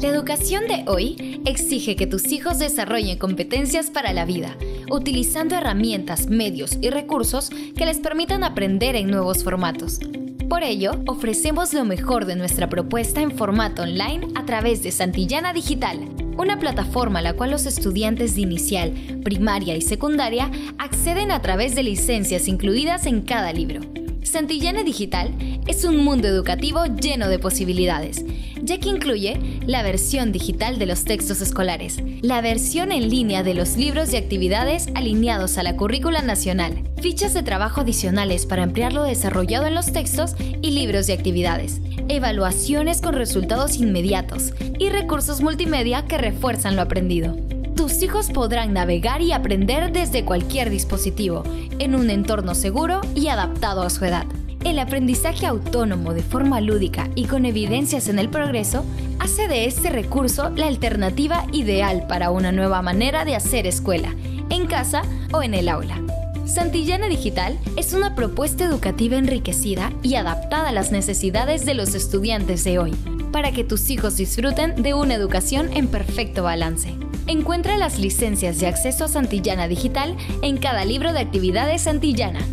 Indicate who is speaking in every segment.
Speaker 1: La educación de hoy exige que tus hijos desarrollen competencias para la vida, utilizando herramientas, medios y recursos que les permitan aprender en nuevos formatos. Por ello, ofrecemos lo mejor de nuestra propuesta en formato online a través de Santillana Digital, una plataforma a la cual los estudiantes de inicial, primaria y secundaria acceden a través de licencias incluidas en cada libro. Santillana Digital es un mundo educativo lleno de posibilidades, ya que incluye la versión digital de los textos escolares, la versión en línea de los libros y actividades alineados a la currícula nacional, fichas de trabajo adicionales para ampliar lo desarrollado en los textos y libros y actividades, evaluaciones con resultados inmediatos y recursos multimedia que refuerzan lo aprendido. Tus hijos podrán navegar y aprender desde cualquier dispositivo, en un entorno seguro y adaptado a su edad. El aprendizaje autónomo de forma lúdica y con evidencias en el progreso hace de este recurso la alternativa ideal para una nueva manera de hacer escuela, en casa o en el aula. Santillana Digital es una propuesta educativa enriquecida y adaptada a las necesidades de los estudiantes de hoy, para que tus hijos disfruten de una educación en perfecto balance. Encuentra las licencias de acceso a Santillana Digital en cada libro de actividades Santillana.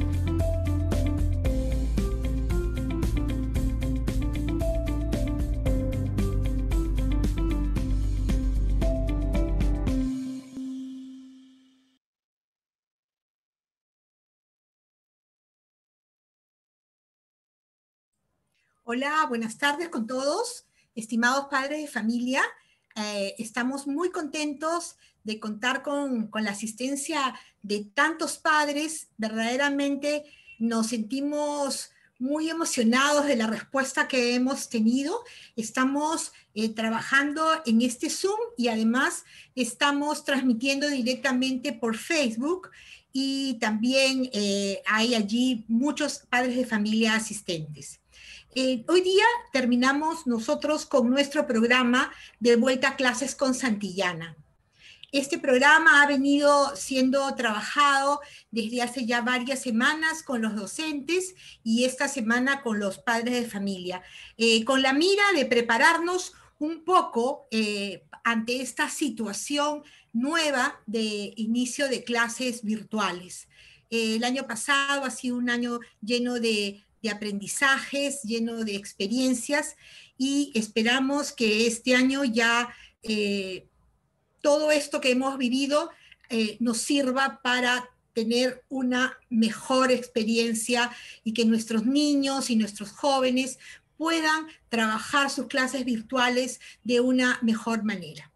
Speaker 2: Hola, buenas tardes con todos, estimados padres de familia. Estamos muy contentos de contar con la asistencia de tantos padres. Verdaderamente nos sentimos muy emocionados de la respuesta que hemos tenido. Estamos trabajando en este Zoom y además estamos transmitiendo directamente por Facebook y también hay allí muchos padres de familia asistentes. Hoy día terminamos nosotros con nuestro programa de vuelta a clases con Santillana. Este programa ha venido siendo trabajado desde hace ya varias semanas con los docentes y esta semana con los padres de familia, con la mira de prepararnos un poco ante esta situación nueva de inicio de clases virtuales. El año pasado ha sido un año lleno de aprendizajes, lleno de experiencias y esperamos que este año ya todo esto que hemos vivido nos sirva para tener una mejor experiencia y que nuestros niños y nuestros jóvenes puedan trabajar sus clases virtuales de una mejor manera.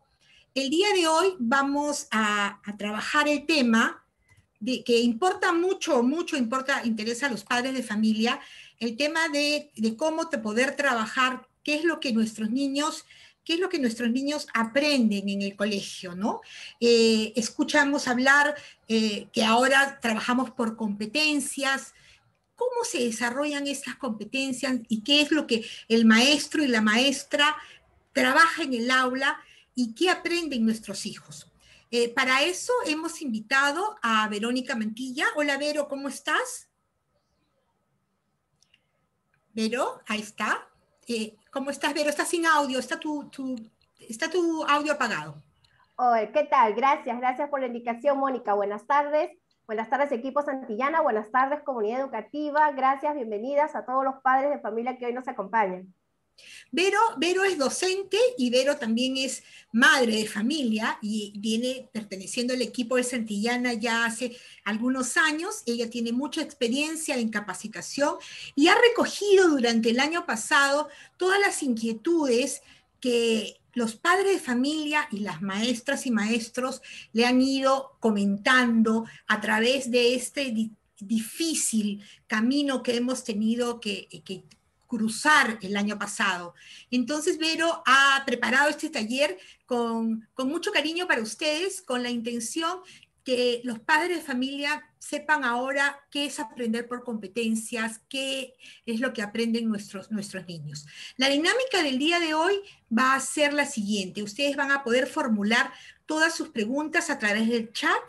Speaker 2: El día de hoy vamos a trabajar el tema que importa mucho, interesa a los padres de familia, el tema de cómo poder trabajar, qué es lo que nuestros niños aprenden en el colegio, ¿no? Escuchamos hablar que ahora trabajamos por competencias. ¿Cómo se desarrollan estas competencias y qué es lo que el maestro y la maestra trabajan en el aula y qué aprenden nuestros hijos? Para eso hemos invitado a Verónica Mantilla. Hola, Vero, ¿cómo estás? Vero, ahí está. ¿Cómo estás, Vero? Estás sin audio, está tu audio apagado.
Speaker 3: Hola, ¿qué tal? Gracias por la indicación, Mónica. Buenas tardes, equipo Santillana, buenas tardes, comunidad educativa. Gracias, bienvenidas a todos los padres de familia que hoy nos acompañan.
Speaker 2: Vero es docente y Vero también es madre de familia y viene perteneciendo al equipo de Santillana ya hace algunos años. Ella tiene mucha experiencia en capacitación y ha recogido durante el año pasado todas las inquietudes que los padres de familia y las maestras y maestros le han ido comentando a través de este difícil camino que hemos tenido que cruzar el año pasado. Entonces, Vero ha preparado este taller con mucho cariño para ustedes, con la intención que los padres de familia sepan ahora qué es aprender por competencias, qué es lo que aprenden nuestros niños. La dinámica del día de hoy va a ser la siguiente. Ustedes van a poder formular todas sus preguntas a través del chat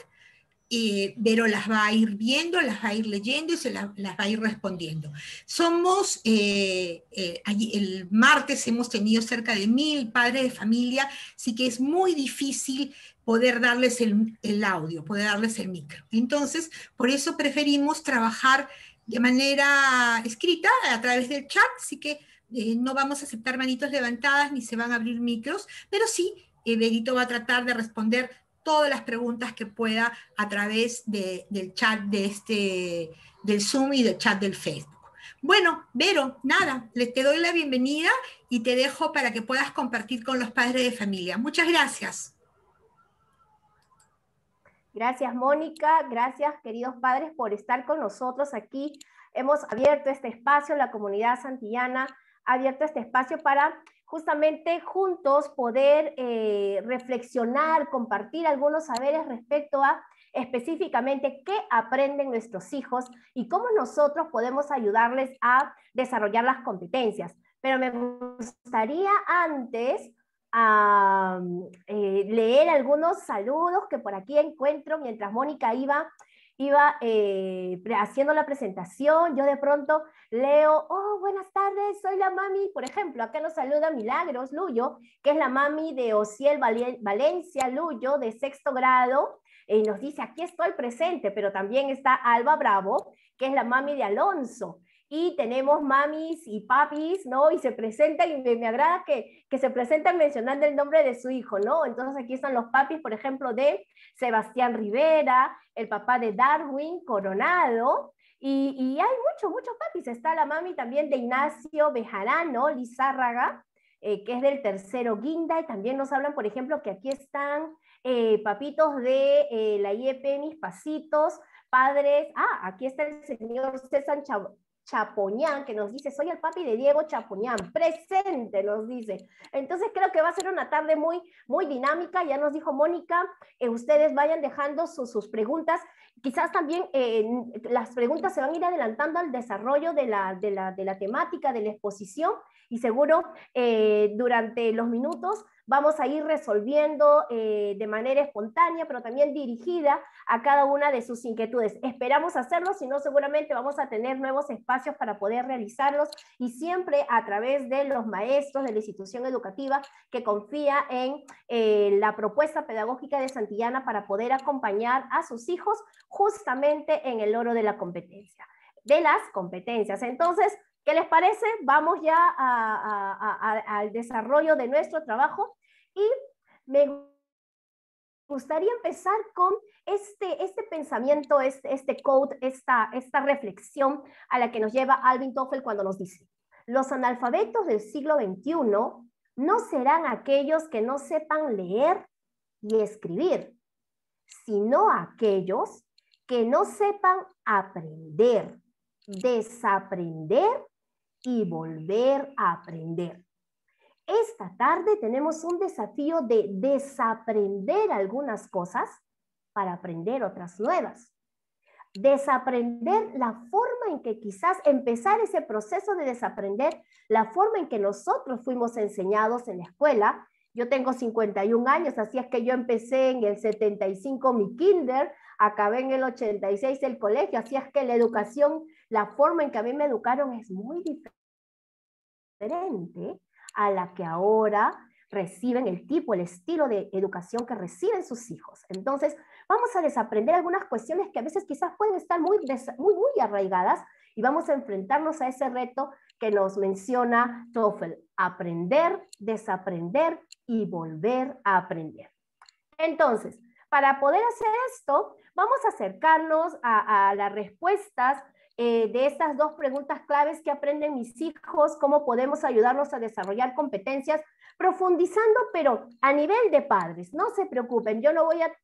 Speaker 2: Vero las va a ir viendo, las va a ir leyendo y las va a ir respondiendo. Somos, el martes hemos tenido cerca de 1000 padres de familia, así que es muy difícil poder darles el audio, poder darles el micro. Entonces, por eso preferimos trabajar de manera escrita a través del chat, así que no vamos a aceptar manitos levantadas ni se van a abrir micros, pero sí, Verito va a tratar de responder todas las preguntas que pueda a través del chat del Zoom y del chat del Facebook. Bueno, Vero, nada, te doy la bienvenida y te dejo para que puedas compartir con los padres de familia. Muchas gracias.
Speaker 3: Gracias, Mónica. Gracias, queridos padres, por estar con nosotros aquí. Hemos abierto este espacio, la comunidad santillana ha abierto este espacio para justamente juntos poder reflexionar, compartir algunos saberes respecto a específicamente qué aprenden nuestros hijos y cómo nosotros podemos ayudarles a desarrollar las competencias. Pero me gustaría antes leer algunos saludos que por aquí encuentro mientras Mónica iba haciendo la presentación. Yo de pronto leo, oh, buenas tardes, soy la mami, por ejemplo, acá nos saluda Milagros Luyo, que es la mami de Ociel Valencia Luyo, de 6º grado, y nos dice, aquí estoy presente, pero también está Alba Bravo, que es la mami de Alonso. Y tenemos mamis y papis, ¿no? Y se presentan, y me agrada que se presentan mencionando el nombre de su hijo, ¿no? Entonces aquí están los papis, por ejemplo, de Sebastián Rivera, el papá de Darwin Coronado, y hay muchos papis. Está la mami también de Ignacio Bejarano Lizárraga, que es del 3º Guinda, y también nos hablan, por ejemplo, que aquí están papitos de la IEP Mis Pasitos, padres, aquí está el señor César Chapoñán, que nos dice, soy el papi de Diego Chapoñán, presente, nos dice. Entonces creo que va a ser una tarde muy dinámica. Ya nos dijo Mónica, ustedes vayan dejando sus preguntas. Quizás también las preguntas se van a ir adelantando al desarrollo de la temática, de la exposición, y seguro durante los minutos vamos a ir resolviendo de manera espontánea, pero también dirigida a cada una de sus inquietudes. Esperamos hacerlo, si no seguramente vamos a tener nuevos espacios para poder realizarlos, y siempre a través de los maestros de la institución educativa que confía en la propuesta pedagógica de Santillana para poder acompañar a sus hijos justamente en el logro de la competencia, de las competencias. Entonces, ¿qué les parece? Vamos ya al desarrollo de nuestro trabajo, y me gustaría empezar con este pensamiento, este quote, esta reflexión a la que nos lleva Alvin Toffel cuando nos dice: los analfabetos del siglo XXI no serán aquellos que no sepan leer y escribir, sino aquellos que no sepan aprender, desaprender y volver a aprender. Esta tarde tenemos un desafío de desaprender algunas cosas para aprender otras nuevas. Desaprender la forma en que quizás empezar ese proceso de desaprender, la forma en que nosotros fuimos enseñados en la escuela. Yo tengo 51 años, así es que yo empecé en el 75 mi kinder, acabé en el 86 el colegio, así es que la educación, la forma en que a mí me educaron es muy diferente a la que ahora reciben, el tipo, el estilo de educación que reciben sus hijos. Entonces, vamos a desaprender algunas cuestiones que a veces quizás pueden estar muy arraigadas, y vamos a enfrentarnos a ese reto que nos menciona Toffel: aprender, desaprender y volver a aprender. Entonces, para poder hacer esto, vamos a acercarnos a las respuestas de estas dos preguntas claves: ¿qué aprenden mis hijos? ¿Cómo podemos ayudarlos a desarrollar competencias? Profundizando, pero a nivel de padres. No se preocupen, yo no voy a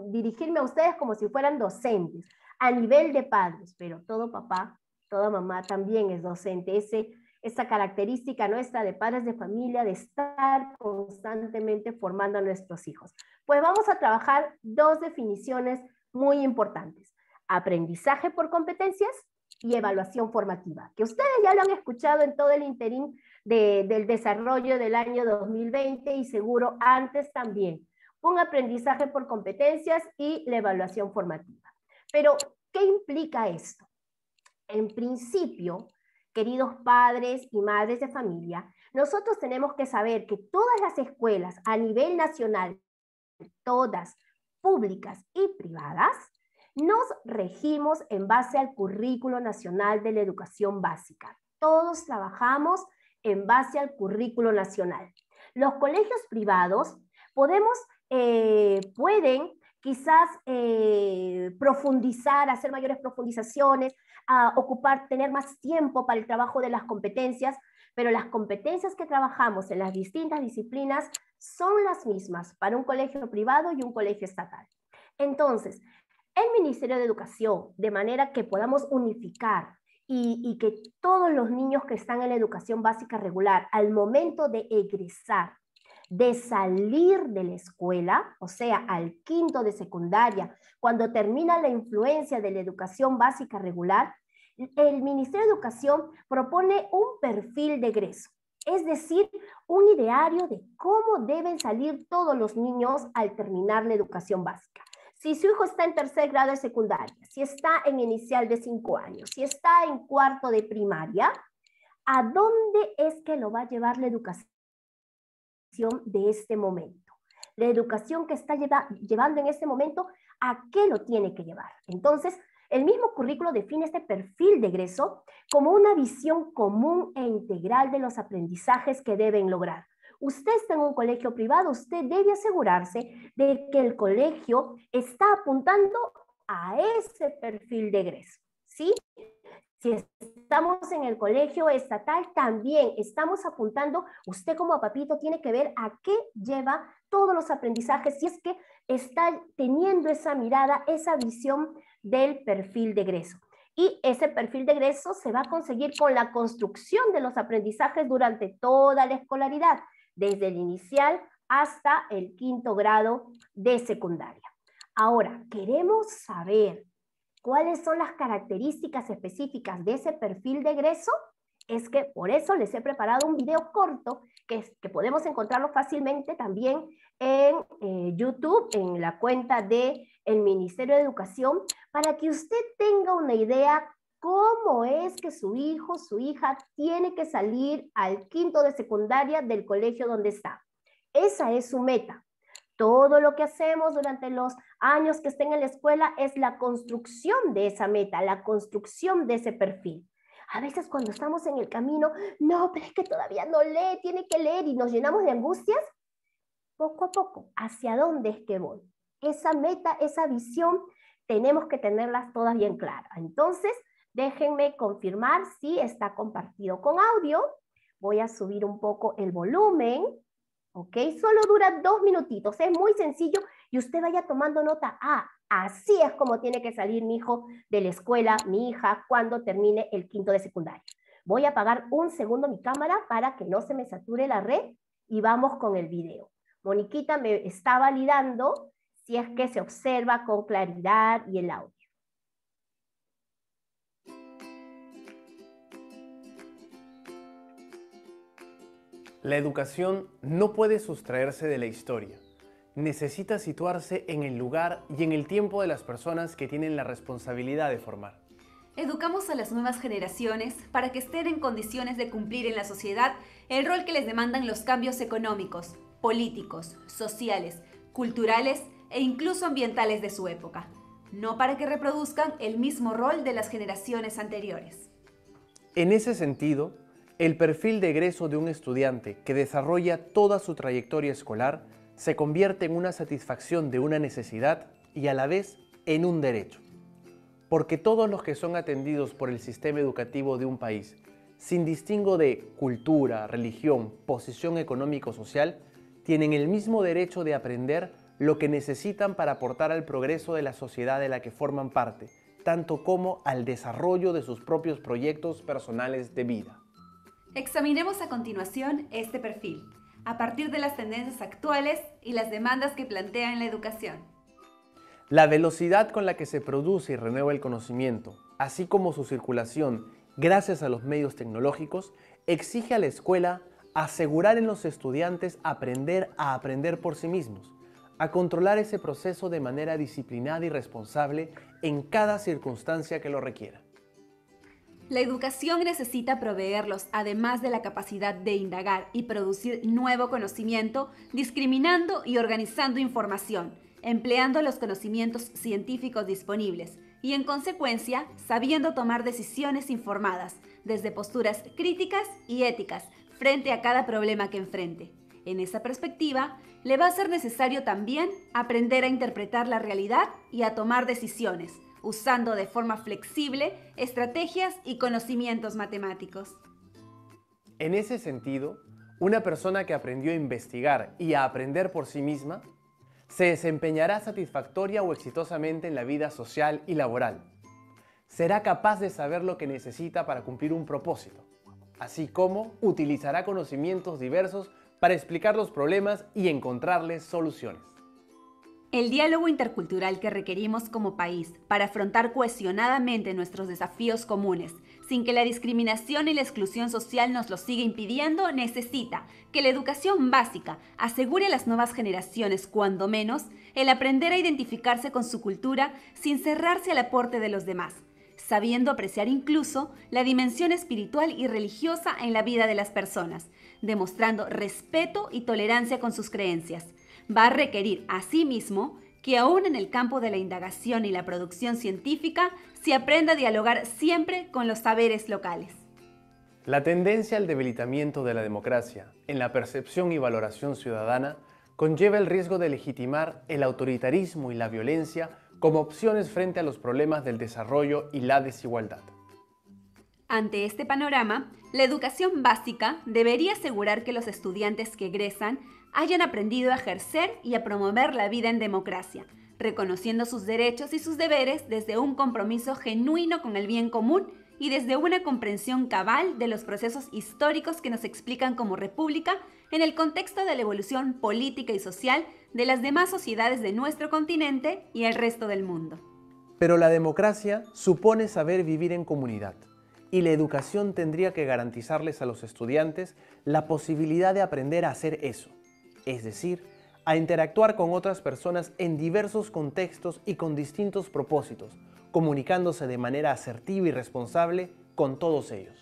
Speaker 3: dirigirme a ustedes como si fueran docentes, a nivel de padres, pero todo papá, toda mamá también es docente. Esa característica nuestra de padres de familia, de estar constantemente formando a nuestros hijos. Pues vamos a trabajar dos definiciones muy importantes: aprendizaje por competencias y evaluación formativa, que ustedes ya lo han escuchado en todo el interín del desarrollo del año 2020, y seguro antes también. un aprendizaje por competencias y la evaluación formativa. Pero, ¿qué implica esto? En principio, queridos padres y madres de familia, nosotros tenemos que saber que todas las escuelas a nivel nacional, todas públicas y privadas, nos regimos en base al Currículo Nacional de la Educación Básica. Todos trabajamos en base al Currículo Nacional. Los colegios privados pueden quizás profundizar, hacer mayores profundizaciones, tener más tiempo para el trabajo de las competencias, pero las competencias que trabajamos en las distintas disciplinas son las mismas para un colegio privado y un colegio estatal. Entonces, el Ministerio de Educación, de manera que podamos unificar y que todos los niños que están en la educación básica regular, al momento de egresar, de salir de la escuela, o sea, al quinto de secundaria, cuando termina la influencia de la educación básica regular, el Ministerio de Educación propone un perfil de egreso, es decir, un ideario de cómo deben salir todos los niños al terminar la educación básica. Si su hijo está en tercer grado de secundaria, si está en inicial de 5 años, si está en cuarto de primaria, ¿a dónde es que lo va a llevar la educación de este momento? La educación que está llevando en este momento, ¿a qué lo tiene que llevar? Entonces, el mismo currículo define este perfil de egreso como una visión común e integral de los aprendizajes que deben lograr. Usted está en un colegio privado, usted debe asegurarse de que el colegio está apuntando a ese perfil de egreso, ¿sí? Si estamos en el colegio estatal, también estamos apuntando, usted como papito tiene que ver a qué lleva todos los aprendizajes, si es que está teniendo esa mirada, esa visión del perfil de egreso. Y ese perfil de egreso se va a conseguir con la construcción de los aprendizajes durante toda la escolaridad, desde el inicial hasta el quinto grado de secundaria. Ahora, queremos saber ¿cuáles son las características específicas de ese perfil de egreso? Es que por eso les he preparado un video corto que podemos encontrarlo fácilmente también en YouTube, en la cuenta del Ministerio de Educación, para que usted tenga una idea cómo es que su hijo, su hija tiene que salir al quinto de secundaria del colegio donde está. Esa es su meta. Todo lo que hacemos durante los años que estén en la escuela es la construcción de esa meta, la construcción de ese perfil. A veces cuando estamos en el camino, no, pero es que todavía no lee, tiene que leer y nos llenamos de angustias. Poco a poco, ¿hacia dónde es que voy? Esa meta, esa visión, tenemos que tenerlas todas bien claras. Entonces, déjenme confirmar si está compartido con audio. Voy a subir un poco el volumen. ¿Ok? Solo dura 2 minutitos, es muy sencillo y usted vaya tomando nota. Así es como tiene que salir mi hijo de la escuela, mi hija, cuando termine el quinto de secundaria. Voy a apagar un segundo mi cámara para que no se me sature la red y vamos con el video. Moniquita me está validando si es que se observa con claridad y el audio.
Speaker 4: La educación no puede sustraerse de la historia. Necesita situarse en el lugar y en el tiempo de las personas que tienen la responsabilidad de formar.
Speaker 5: Educamos a las nuevas generaciones para que estén en condiciones de cumplir en la sociedad el rol que les demandan los cambios económicos, políticos, sociales, culturales e incluso ambientales de su época, no para que reproduzcan el mismo rol de las generaciones anteriores.
Speaker 4: En ese sentido, el perfil de egreso de un estudiante que desarrolla toda su trayectoria escolar se convierte en una satisfacción de una necesidad y a la vez en un derecho. Porque todos los que son atendidos por el sistema educativo de un país, sin distingo de cultura, religión, posición económico-social, tienen el mismo derecho de aprender lo que necesitan para aportar al progreso de la sociedad de la que forman parte, tanto como al desarrollo de sus propios proyectos personales de vida.
Speaker 5: Examinemos a continuación este perfil, a partir de las tendencias actuales y las demandas que plantea en la educación.
Speaker 4: La velocidad con la que se produce y renueva el conocimiento, así como su circulación gracias a los medios tecnológicos, exige a la escuela asegurar en los estudiantes aprender a aprender por sí mismos, a controlar ese proceso de manera disciplinada y responsable en cada circunstancia que lo requiera.
Speaker 5: La educación necesita proveerlos, además de la capacidad de indagar y producir nuevo conocimiento, discriminando y organizando información, empleando los conocimientos científicos disponibles y, en consecuencia, sabiendo tomar decisiones informadas, desde posturas críticas y éticas, frente a cada problema que enfrente. En esa perspectiva, le va a ser necesario también aprender a interpretar la realidad y a tomar decisiones, usando de forma flexible estrategias y conocimientos matemáticos.
Speaker 4: En ese sentido, una persona que aprendió a investigar y a aprender por sí misma se desempeñará satisfactoria o exitosamente en la vida social y laboral. Será capaz de saber lo que necesita para cumplir un propósito, así como utilizará conocimientos diversos para explicar los problemas y encontrarles soluciones.
Speaker 5: El diálogo intercultural que requerimos como país para afrontar cohesionadamente nuestros desafíos comunes, sin que la discriminación y la exclusión social nos lo siga impidiendo, necesita que la educación básica asegure a las nuevas generaciones, cuando menos, el aprender a identificarse con su cultura sin cerrarse al aporte de los demás, sabiendo apreciar incluso la dimensión espiritual y religiosa en la vida de las personas, demostrando respeto y tolerancia con sus creencias. Va a requerir, asimismo, que aún en el campo de la indagación y la producción científica se aprenda a dialogar siempre con los saberes locales.
Speaker 4: La tendencia al debilitamiento de la democracia en la percepción y valoración ciudadana conlleva el riesgo de legitimar el autoritarismo y la violencia como opciones frente a los problemas del desarrollo y la desigualdad.
Speaker 5: Ante este panorama, la educación básica debería asegurar que los estudiantes que egresan hayan aprendido a ejercer y a promover la vida en democracia, reconociendo sus derechos y sus deberes desde un compromiso genuino con el bien común y desde una comprensión cabal de los procesos históricos que nos explican como república en el contexto de la evolución política y social de las demás sociedades de nuestro continente y el resto del mundo.
Speaker 4: Pero la democracia supone saber vivir en comunidad, y la educación tendría que garantizarles a los estudiantes la posibilidad de aprender a hacer eso, es decir, a interactuar con otras personas en diversos contextos y con distintos propósitos, comunicándose de manera asertiva y responsable con todos ellos.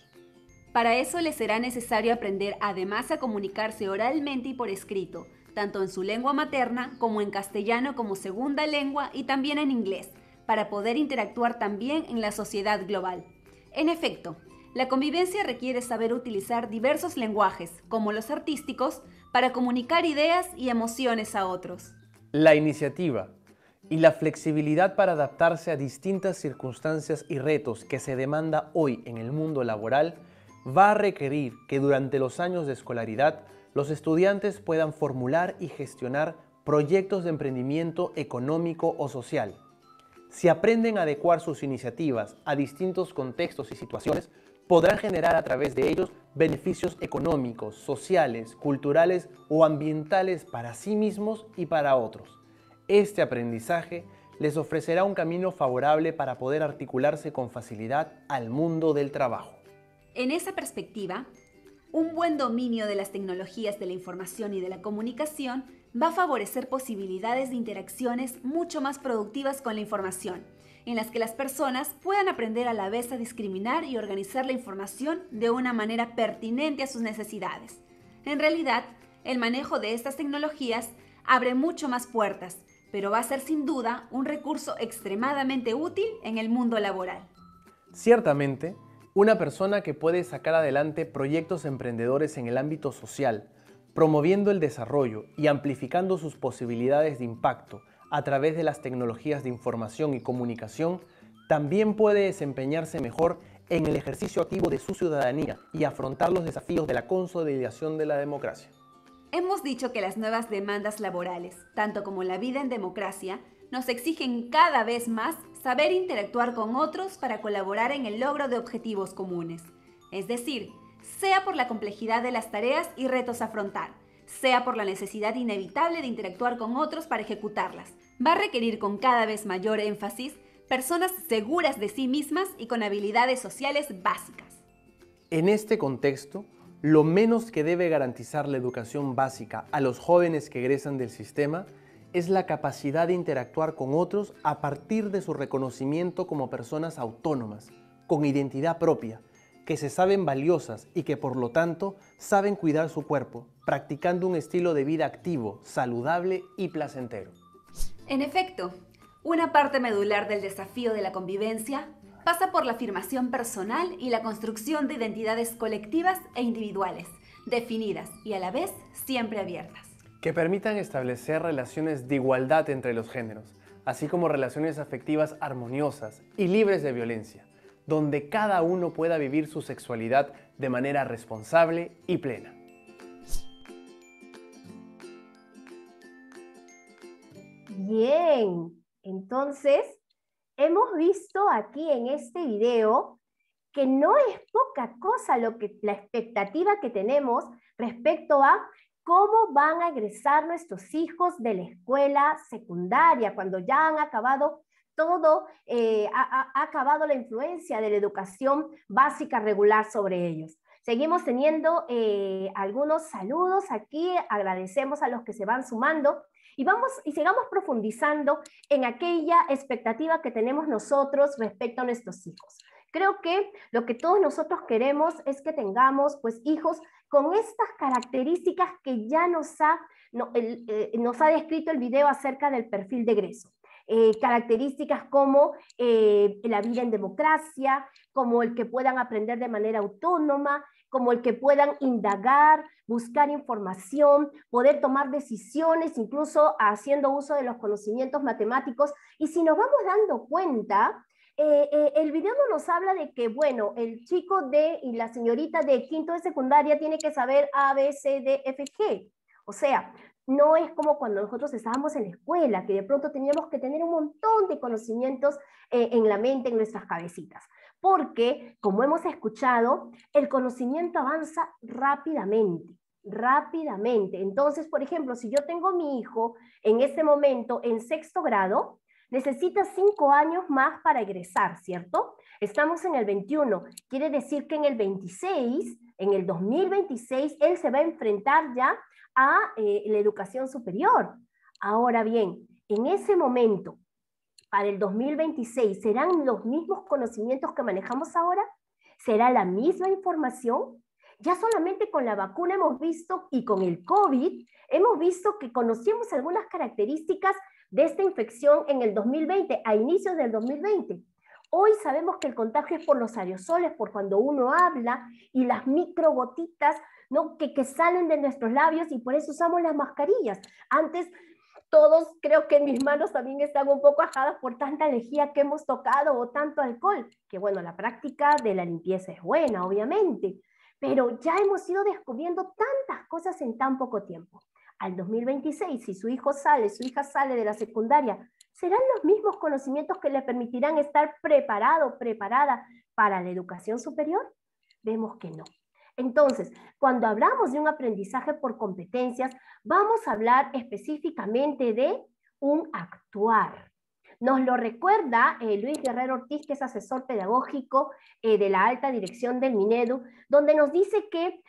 Speaker 5: Para eso les será necesario aprender además a comunicarse oralmente y por escrito, tanto en su lengua materna como en castellano como segunda lengua y también en inglés, para poder interactuar también en la sociedad global. En efecto, la convivencia requiere saber utilizar diversos lenguajes, como los artísticos, para comunicar ideas y emociones a otros.
Speaker 4: La iniciativa y la flexibilidad para adaptarse a distintas circunstancias y retos que se demanda hoy en el mundo laboral va a requerir que durante los años de escolaridad los estudiantes puedan formular y gestionar proyectos de emprendimiento económico o social. Si aprenden a adecuar sus iniciativas a distintos contextos y situaciones, podrán generar a través de ellos beneficios económicos, sociales, culturales o ambientales para sí mismos y para otros. Este aprendizaje les ofrecerá un camino favorable para poder articularse con facilidad al mundo del trabajo.
Speaker 5: En esa perspectiva, un buen dominio de las tecnologías de la información y de la comunicación va a favorecer posibilidades de interacciones mucho más productivas con la información, en las que las personas puedan aprender a la vez a discriminar y organizar la información de una manera pertinente a sus necesidades. En realidad, el manejo de estas tecnologías abre mucho más puertas, pero va a ser sin duda un recurso extremadamente útil en el mundo laboral.
Speaker 4: Ciertamente, una persona que puede sacar adelante proyectos emprendedores en el ámbito social, promoviendo el desarrollo y amplificando sus posibilidades de impacto a través de las tecnologías de información y comunicación, también puede desempeñarse mejor en el ejercicio activo de su ciudadanía y afrontar los desafíos de la consolidación de la democracia.
Speaker 5: Hemos dicho que las nuevas demandas laborales, tanto como la vida en democracia, nos exigen cada vez más saber interactuar con otros para colaborar en el logro de objetivos comunes. Es decir, sea por la complejidad de las tareas y retos a afrontar, sea por la necesidad inevitable de interactuar con otros para ejecutarlas. Va a requerir con cada vez mayor énfasis personas seguras de sí mismas y con habilidades sociales básicas.
Speaker 4: En este contexto, lo menos que debe garantizar la educación básica a los jóvenes que egresan del sistema es la capacidad de interactuar con otros a partir de su reconocimiento como personas autónomas, con identidad propia, que se saben valiosas y que por lo tanto saben cuidar su cuerpo, practicando un estilo de vida activo, saludable y placentero.
Speaker 5: En efecto, una parte medular del desafío de la convivencia pasa por la afirmación personal y la construcción de identidades colectivas e individuales, definidas y a la vez siempre abiertas,
Speaker 4: que permitan establecer relaciones de igualdad entre los géneros, así como relaciones afectivas armoniosas y libres de violencia, donde cada uno pueda vivir su sexualidad de manera responsable y plena.
Speaker 3: Bien, entonces hemos visto aquí en este video que no es poca cosa la expectativa que tenemos respecto a cómo van a egresar nuestros hijos de la escuela secundaria cuando ya han acabado todo, ha acabado la influencia de la educación básica regular sobre ellos. Seguimos teniendo algunos saludos aquí, agradecemos a los que se van sumando y sigamos profundizando en aquella expectativa que tenemos nosotros respecto a nuestros hijos. Creo que lo que todos nosotros queremos es que tengamos pues hijos con estas características que ya nos ha descrito el video acerca del perfil de egreso. Características como la vida en democracia, como el que puedan aprender de manera autónoma, como el que puedan indagar, buscar información, poder tomar decisiones, incluso haciendo uso de los conocimientos matemáticos. Y si nos vamos dando cuenta, el video no nos habla de que, bueno, el chico y la señorita de quinto de secundaria tiene que saber A, B, C, D, F, G. O sea, no es como cuando nosotros estábamos en la escuela, que de pronto teníamos que tener un montón de conocimientos en la mente, en nuestras cabecitas. Porque, como hemos escuchado, el conocimiento avanza rápidamente, rápidamente. Entonces, por ejemplo, si yo tengo a mi hijo en este momento en sexto grado, necesita 5 años más para egresar, ¿cierto? Estamos en el 21, quiere decir que en el 26, en el 2026, él se va a enfrentar ya a la educación superior. Ahora bien, en ese momento, para el 2026, ¿serán los mismos conocimientos que manejamos ahora? ¿Será la misma información? Ya solamente con la vacuna hemos visto, y con el COVID, hemos visto que conocíamos algunas características de esta infección en el 2020, a inicios del 2020. Hoy sabemos que el contagio es por los aerosoles, por cuando uno habla, y las microgotitas, ¿no?, que salen de nuestros labios, y por eso usamos las mascarillas. Antes, todos, creo que en mis manos también están un poco ajadas por tanta lejía que hemos tocado o tanto alcohol, que bueno, la práctica de la limpieza es buena, obviamente, pero ya hemos ido descubriendo tantas cosas en tan poco tiempo. Al 2026, si su hija sale de la secundaria, ¿serán los mismos conocimientos que le permitirán estar preparado, preparada para la educación superior? Vemos que no. Entonces, cuando hablamos de un aprendizaje por competencias, vamos a hablar específicamente de un actuar. Nos lo recuerda Luis Guerrero Ortiz, que es asesor pedagógico de la alta dirección del Minedu, donde nos dice que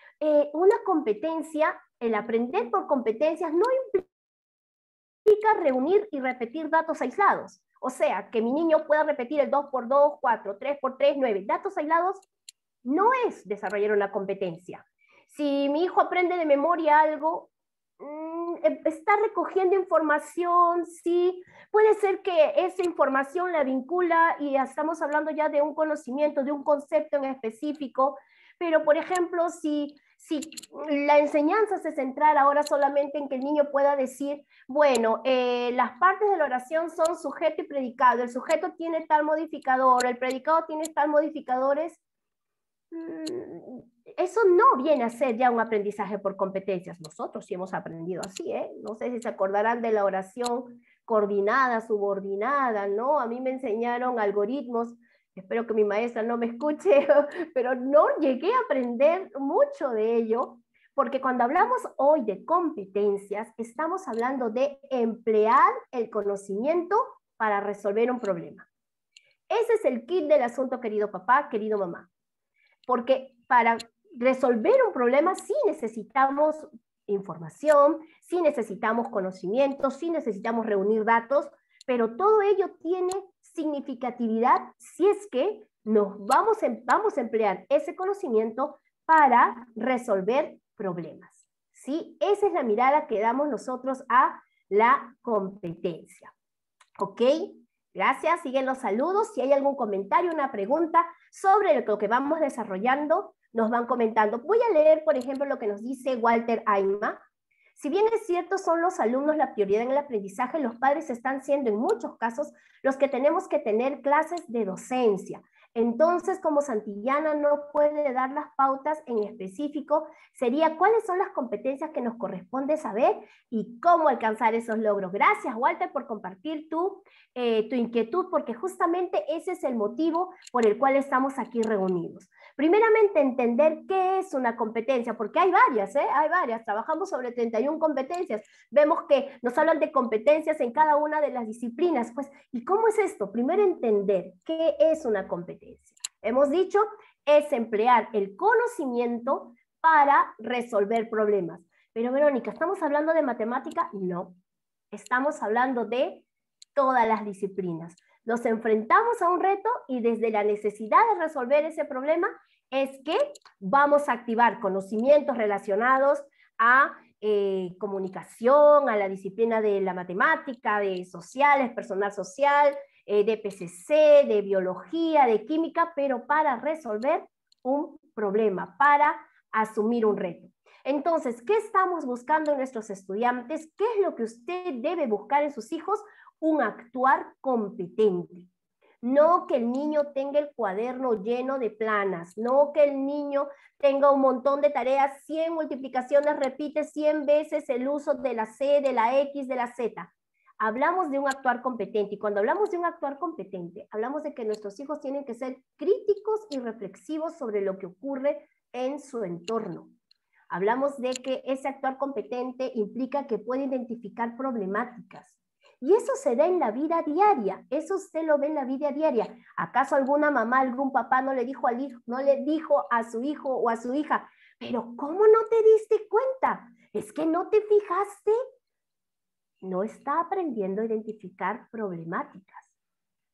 Speaker 3: una competencia, el aprender por competencias, no implica reunir y repetir datos aislados. O sea, que mi niño pueda repetir el 2 por 2, 4, 3 por 3, 9. Datos aislados no es desarrollar una competencia. Si mi hijo aprende de memoria algo, está recogiendo información, sí, puede ser que esa información la vincula y estamos hablando ya de un conocimiento, de un concepto en específico, pero por ejemplo, si la enseñanza se centrara ahora solamente en que el niño pueda decir, bueno, las partes de la oración son sujeto y predicado, el sujeto tiene tal modificador, el predicado tiene tal modificadores, eso no viene a ser ya un aprendizaje por competencias. Nosotros sí hemos aprendido así, ¿eh? No sé si se acordarán de la oración coordinada, subordinada, ¿no? A mí me enseñaron algoritmos, espero que mi maestra no me escuche, pero no llegué a aprender mucho de ello, porque cuando hablamos hoy de competencias, estamos hablando de emplear el conocimiento para resolver un problema. Ese es el kit del asunto, querido papá, querido mamá. Porque para resolver un problema sí necesitamos información, sí necesitamos conocimientos, sí necesitamos reunir datos, pero todo ello tiene significatividad si es que vamos a emplear ese conocimiento para resolver problemas, ¿sí? Esa es la mirada que damos nosotros a la competencia. ¿Ok? Gracias, siguen los saludos. Si hay algún comentario, una pregunta sobre lo que vamos desarrollando, nos van comentando. Voy a leer, por ejemplo, lo que nos dice Walter Aima. Si bien es cierto, son los alumnos la prioridad en el aprendizaje, los padres están siendo en muchos casos los que tenemos que tener clases de docencia. Entonces, como Santillana no puede dar las pautas en específico, sería cuáles son las competencias que nos corresponde saber y cómo alcanzar esos logros. Gracias, Walter, por compartir tu inquietud, porque justamente ese es el motivo por el cual estamos aquí reunidos. Primeramente, entender qué es una competencia, porque hay varias, trabajamos sobre 31 competencias, vemos que nos hablan de competencias en cada una de las disciplinas, pues, ¿y cómo es esto? Primero entender qué es una competencia. Hemos dicho, es emplear el conocimiento para resolver problemas. Pero Verónica, ¿estamos hablando de matemática? No, estamos hablando de todas las disciplinas. Nos enfrentamos a un reto y desde la necesidad de resolver ese problema es que vamos a activar conocimientos relacionados a comunicación, a la disciplina de la matemática, de sociales, personal social, de PCC, de biología, de química, pero para resolver un problema, para asumir un reto. Entonces, ¿qué estamos buscando en nuestros estudiantes? ¿Qué es lo que usted debe buscar en sus hijos? Un actuar competente. No que el niño tenga el cuaderno lleno de planas, no que el niño tenga un montón de tareas, 100 multiplicaciones, repite 100 veces el uso de la C, de la X, de la Z. Hablamos de un actuar competente, y cuando hablamos de un actuar competente, hablamos de que nuestros hijos tienen que ser críticos y reflexivos sobre lo que ocurre en su entorno. Hablamos de que ese actuar competente implica que puede identificar problemáticas. Y eso se da en la vida diaria, eso usted lo ve en la vida diaria. ¿Acaso alguna mamá, algún papá no le dijo al hijo, no le dijo a su hijo o a su hija, pero cómo no te diste cuenta? ¿Es que no te fijaste? No está aprendiendo a identificar problemáticas,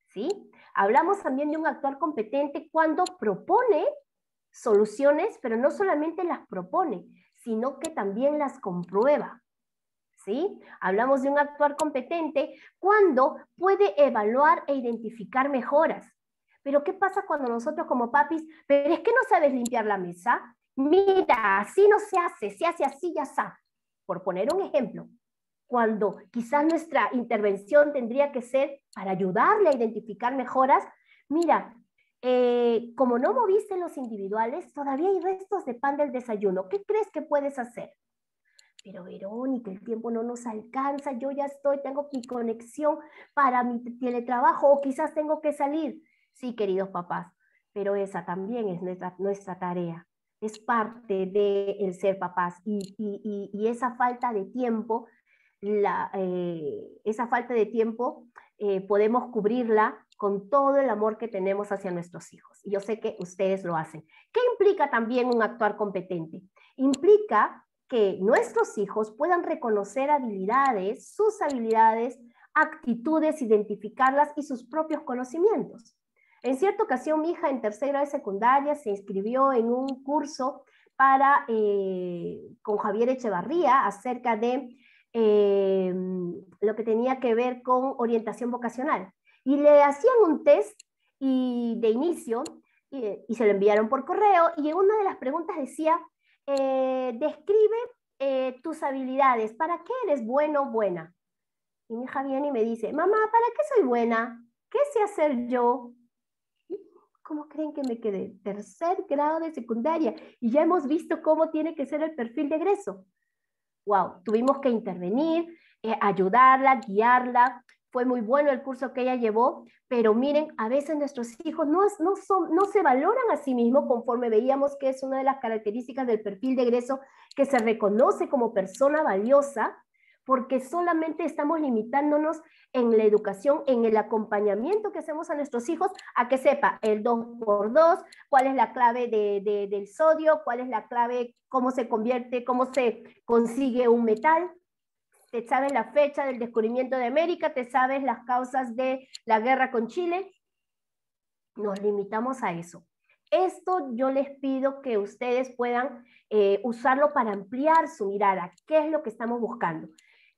Speaker 3: ¿sí? Hablamos también de un actuar competente cuando propone soluciones, pero no solamente las propone, sino que también las comprueba. ¿Sí? Hablamos de un actuar competente cuando puede evaluar e identificar mejoras. Pero ¿qué pasa cuando nosotros como papis, pero es que no sabes limpiar la mesa? Mira, así no se hace así, ya está. Por poner un ejemplo, cuando quizás nuestra intervención tendría que ser para ayudarle a identificar mejoras, mira, como no moviste los individuales, todavía hay restos de pan del desayuno. ¿Qué crees que puedes hacer? Pero Verónica, el tiempo no nos alcanza, yo ya tengo mi conexión para mi teletrabajo o quizás tengo que salir. Sí, queridos papás, pero esa también es nuestra tarea, es parte del ser papás y esa falta de tiempo, podemos cubrirla con todo el amor que tenemos hacia nuestros hijos. Y yo sé que ustedes lo hacen. ¿Qué implica también un actuar competente? Implica que nuestros hijos puedan reconocer habilidades, sus habilidades, actitudes, identificarlas y sus propios conocimientos. En cierta ocasión, mi hija en tercer grado de secundaria se inscribió en un curso con Javier Echevarría acerca de lo que tenía que ver con orientación vocacional. Y le hacían un test de inicio y se lo enviaron por correo y en una de las preguntas decía, describe tus habilidades, ¿para qué eres bueno o buena? Y mi hija viene y me dice, mamá, ¿para qué soy buena? ¿Qué sé hacer yo? ¿Cómo creen que me quedé? Tercer grado de secundaria y ya hemos visto cómo tiene que ser el perfil de egreso. Wow, tuvimos que intervenir, ayudarla, guiarla. Fue muy bueno el curso que ella llevó, pero miren, a veces nuestros hijos no se valoran a sí mismos conforme veíamos que es una de las características del perfil de egreso que se reconoce como persona valiosa porque solamente estamos limitándonos en la educación, en el acompañamiento que hacemos a nuestros hijos, a que sepa el 2×2, cuál es la clave del sodio, cuál es la clave, cómo se convierte, cómo se consigue un metal. Te sabes la fecha del descubrimiento de América, te sabes las causas de la guerra con Chile. Nos limitamos a eso. Esto yo les pido que ustedes puedan usarlo para ampliar su mirada. ¿Qué es lo que estamos buscando?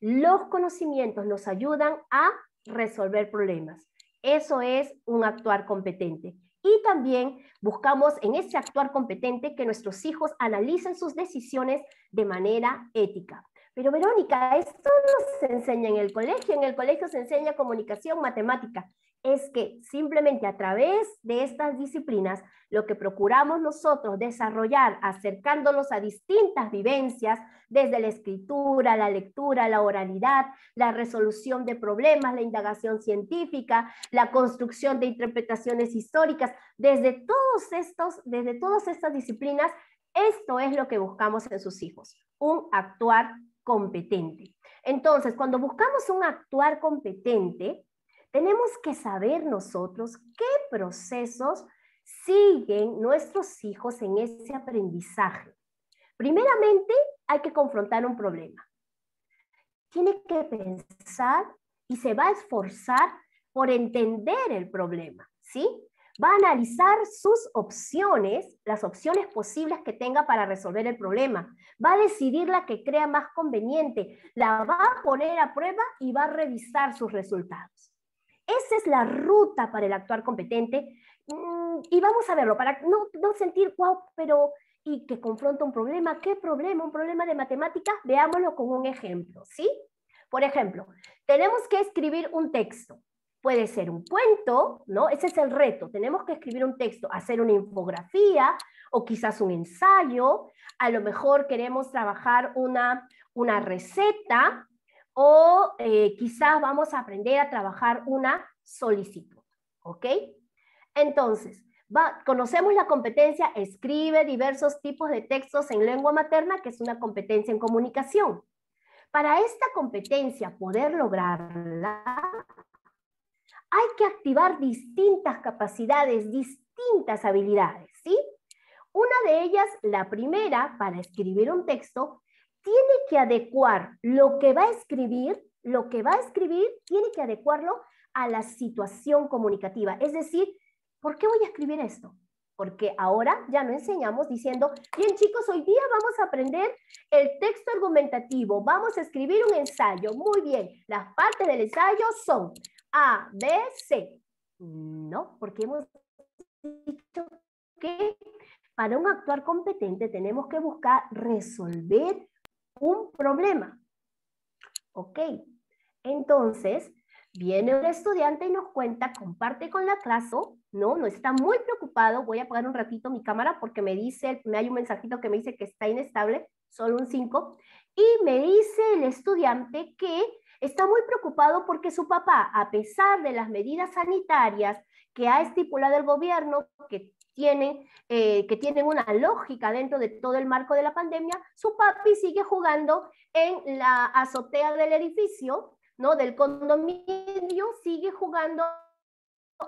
Speaker 3: Los conocimientos nos ayudan a resolver problemas. Eso es un actuar competente. Y también buscamos en ese actuar competente que nuestros hijos analicen sus decisiones de manera ética. Pero Verónica, esto no se enseña en el colegio se enseña comunicación, matemática. Es que simplemente a través de estas disciplinas, lo que procuramos nosotros desarrollar, acercándonos a distintas vivencias, desde la escritura, la lectura, la oralidad, la resolución de problemas, la indagación científica, la construcción de interpretaciones históricas, desde todas estas disciplinas, esto es lo que buscamos en sus hijos, un actuar competente. Entonces, cuando buscamos un actuar competente, tenemos que saber nosotros qué procesos siguen nuestros hijos en ese aprendizaje. Primeramente, hay que confrontar un problema. Tiene que pensar y se va a esforzar por entender el problema, ¿sí? Va a analizar sus opciones, las opciones posibles que tenga para resolver el problema. Va a decidir la que crea más conveniente, la va a poner a prueba y va a revisar sus resultados. Esa es la ruta para el actuar competente. Y vamos a verlo, para no sentir, wow, pero ¿y que confronta un problema? ¿Qué problema? ¿Un problema de matemáticas? Veámoslo con un ejemplo, ¿sí? Por ejemplo, tenemos que escribir un texto. Puede ser un cuento, ¿no? Ese es el reto. Tenemos que escribir un texto, hacer una infografía o quizás un ensayo. A lo mejor queremos trabajar una receta o quizás vamos a aprender a trabajar una solicitud, ¿ok? Entonces, conocemos la competencia, escribe diversos tipos de textos en lengua materna, que es una competencia en comunicación. Para esta competencia poder lograrla, hay que activar distintas capacidades, distintas habilidades, ¿sí? Una de ellas, la primera, para escribir un texto, tiene que adecuar lo que va a escribir, tiene que adecuarlo a la situación comunicativa. Es decir, ¿por qué voy a escribir esto? Porque ahora ya no enseñamos diciendo, bien chicos, hoy día vamos a aprender el texto argumentativo, vamos a escribir un ensayo. Muy bien, las partes del ensayo son A, B, C. No, porque hemos dicho que para un actuar competente tenemos que buscar resolver un problema. Ok, entonces viene un estudiante y nos cuenta, comparte con la clase, no está muy preocupado. Voy a apagar un ratito mi cámara porque me hay un mensajito que me dice que está inestable, solo un 5, y me dice el estudiante que está muy preocupado porque su papá, a pesar de las medidas sanitarias que ha estipulado el gobierno, que tienen una lógica dentro de todo el marco de la pandemia, su papi sigue jugando en la azotea del edificio, ¿no? Del condominio, sigue jugando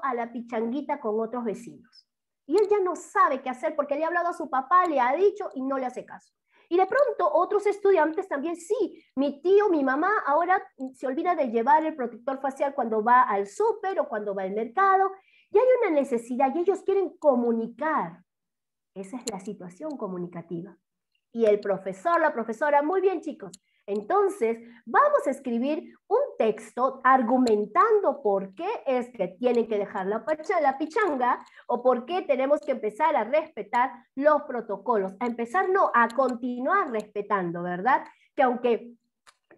Speaker 3: a la pichanguita con otros vecinos. Y él ya no sabe qué hacer porque le ha hablado a su papá, le ha dicho y no le hace caso. Y de pronto otros estudiantes también, sí, mi tío, mi mamá ahora se olvida de llevar el protector facial cuando va al súper o cuando va al mercado. Y hay una necesidad y ellos quieren comunicar. Esa es la situación comunicativa. Y el profesor, la profesora, muy bien chicos, entonces vamos a escribir un texto argumentando por qué es que tienen que dejar la pichanga o por qué tenemos que empezar a respetar los protocolos. A continuar respetando, ¿verdad? Que aunque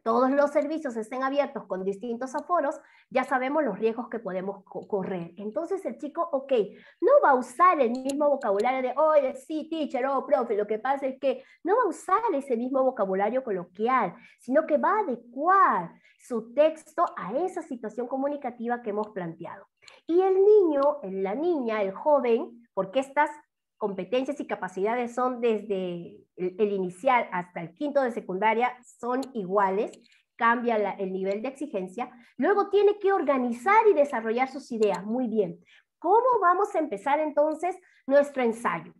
Speaker 3: todos los servicios estén abiertos con distintos aforos, ya sabemos los riesgos que podemos correr. Entonces el chico, ok, no va a usar el mismo vocabulario de, oye, sí, teacher, oh, profe, lo que pasa es que no va a usar ese mismo vocabulario coloquial, sino que va a adecuar su texto a esa situación comunicativa que hemos planteado. Y el niño, la niña, el joven, porque estas competencias y capacidades son desde el inicial hasta el quinto de secundaria, son iguales. cambia el nivel de exigencia, luego tiene que organizar y desarrollar sus ideas. Muy bien. ¿Cómo vamos a empezar entonces nuestro ensayo?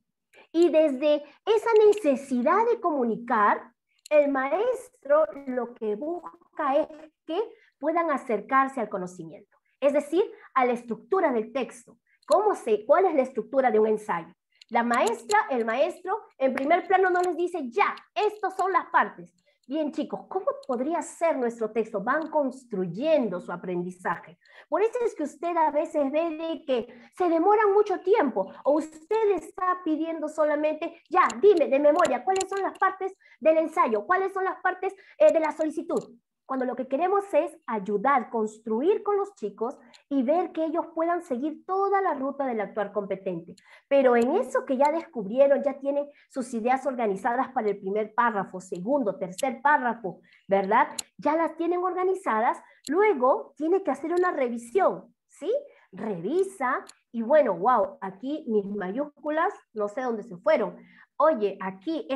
Speaker 3: Y desde esa necesidad de comunicar, el maestro lo que busca es que puedan acercarse al conocimiento, es decir, a la estructura del texto. ¿Cuál es la estructura de un ensayo? La maestra, el maestro, en primer plano no les dice, ya, estas son las partes. Bien, chicos, ¿cómo podría ser nuestro texto? Van construyendo su aprendizaje. Por eso es que usted a veces ve de que se demoran mucho tiempo, o usted está pidiendo solamente, ya, dime de memoria, ¿cuáles son las partes del ensayo? ¿Cuáles son las partes de la solicitud? Cuando lo que queremos es ayudar, construir con los chicos y ver que ellos puedan seguir toda la ruta del actuar competente. Pero en eso que ya descubrieron, ya tienen sus ideas organizadas para el primer párrafo, segundo, tercer párrafo, ¿verdad? Ya las tienen organizadas, luego tiene que hacer una revisión, ¿sí? Revisa y bueno, wow, aquí mis mayúsculas no sé dónde se fueron. Oye, aquí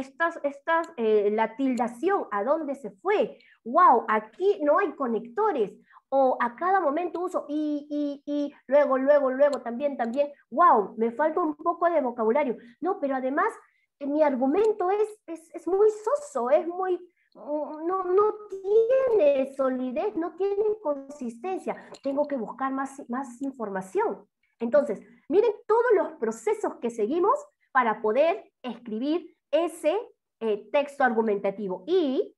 Speaker 3: la tildación, ¿a dónde se fue? Wow, aquí no hay conectores. O a cada momento uso y, luego, también, wow, me falta un poco de vocabulario. No, pero además mi argumento es muy soso, es muy, no tiene solidez, no tiene consistencia. Tengo que buscar más información. Entonces, miren todos los procesos que seguimos para poder escribir ese texto argumentativo. Y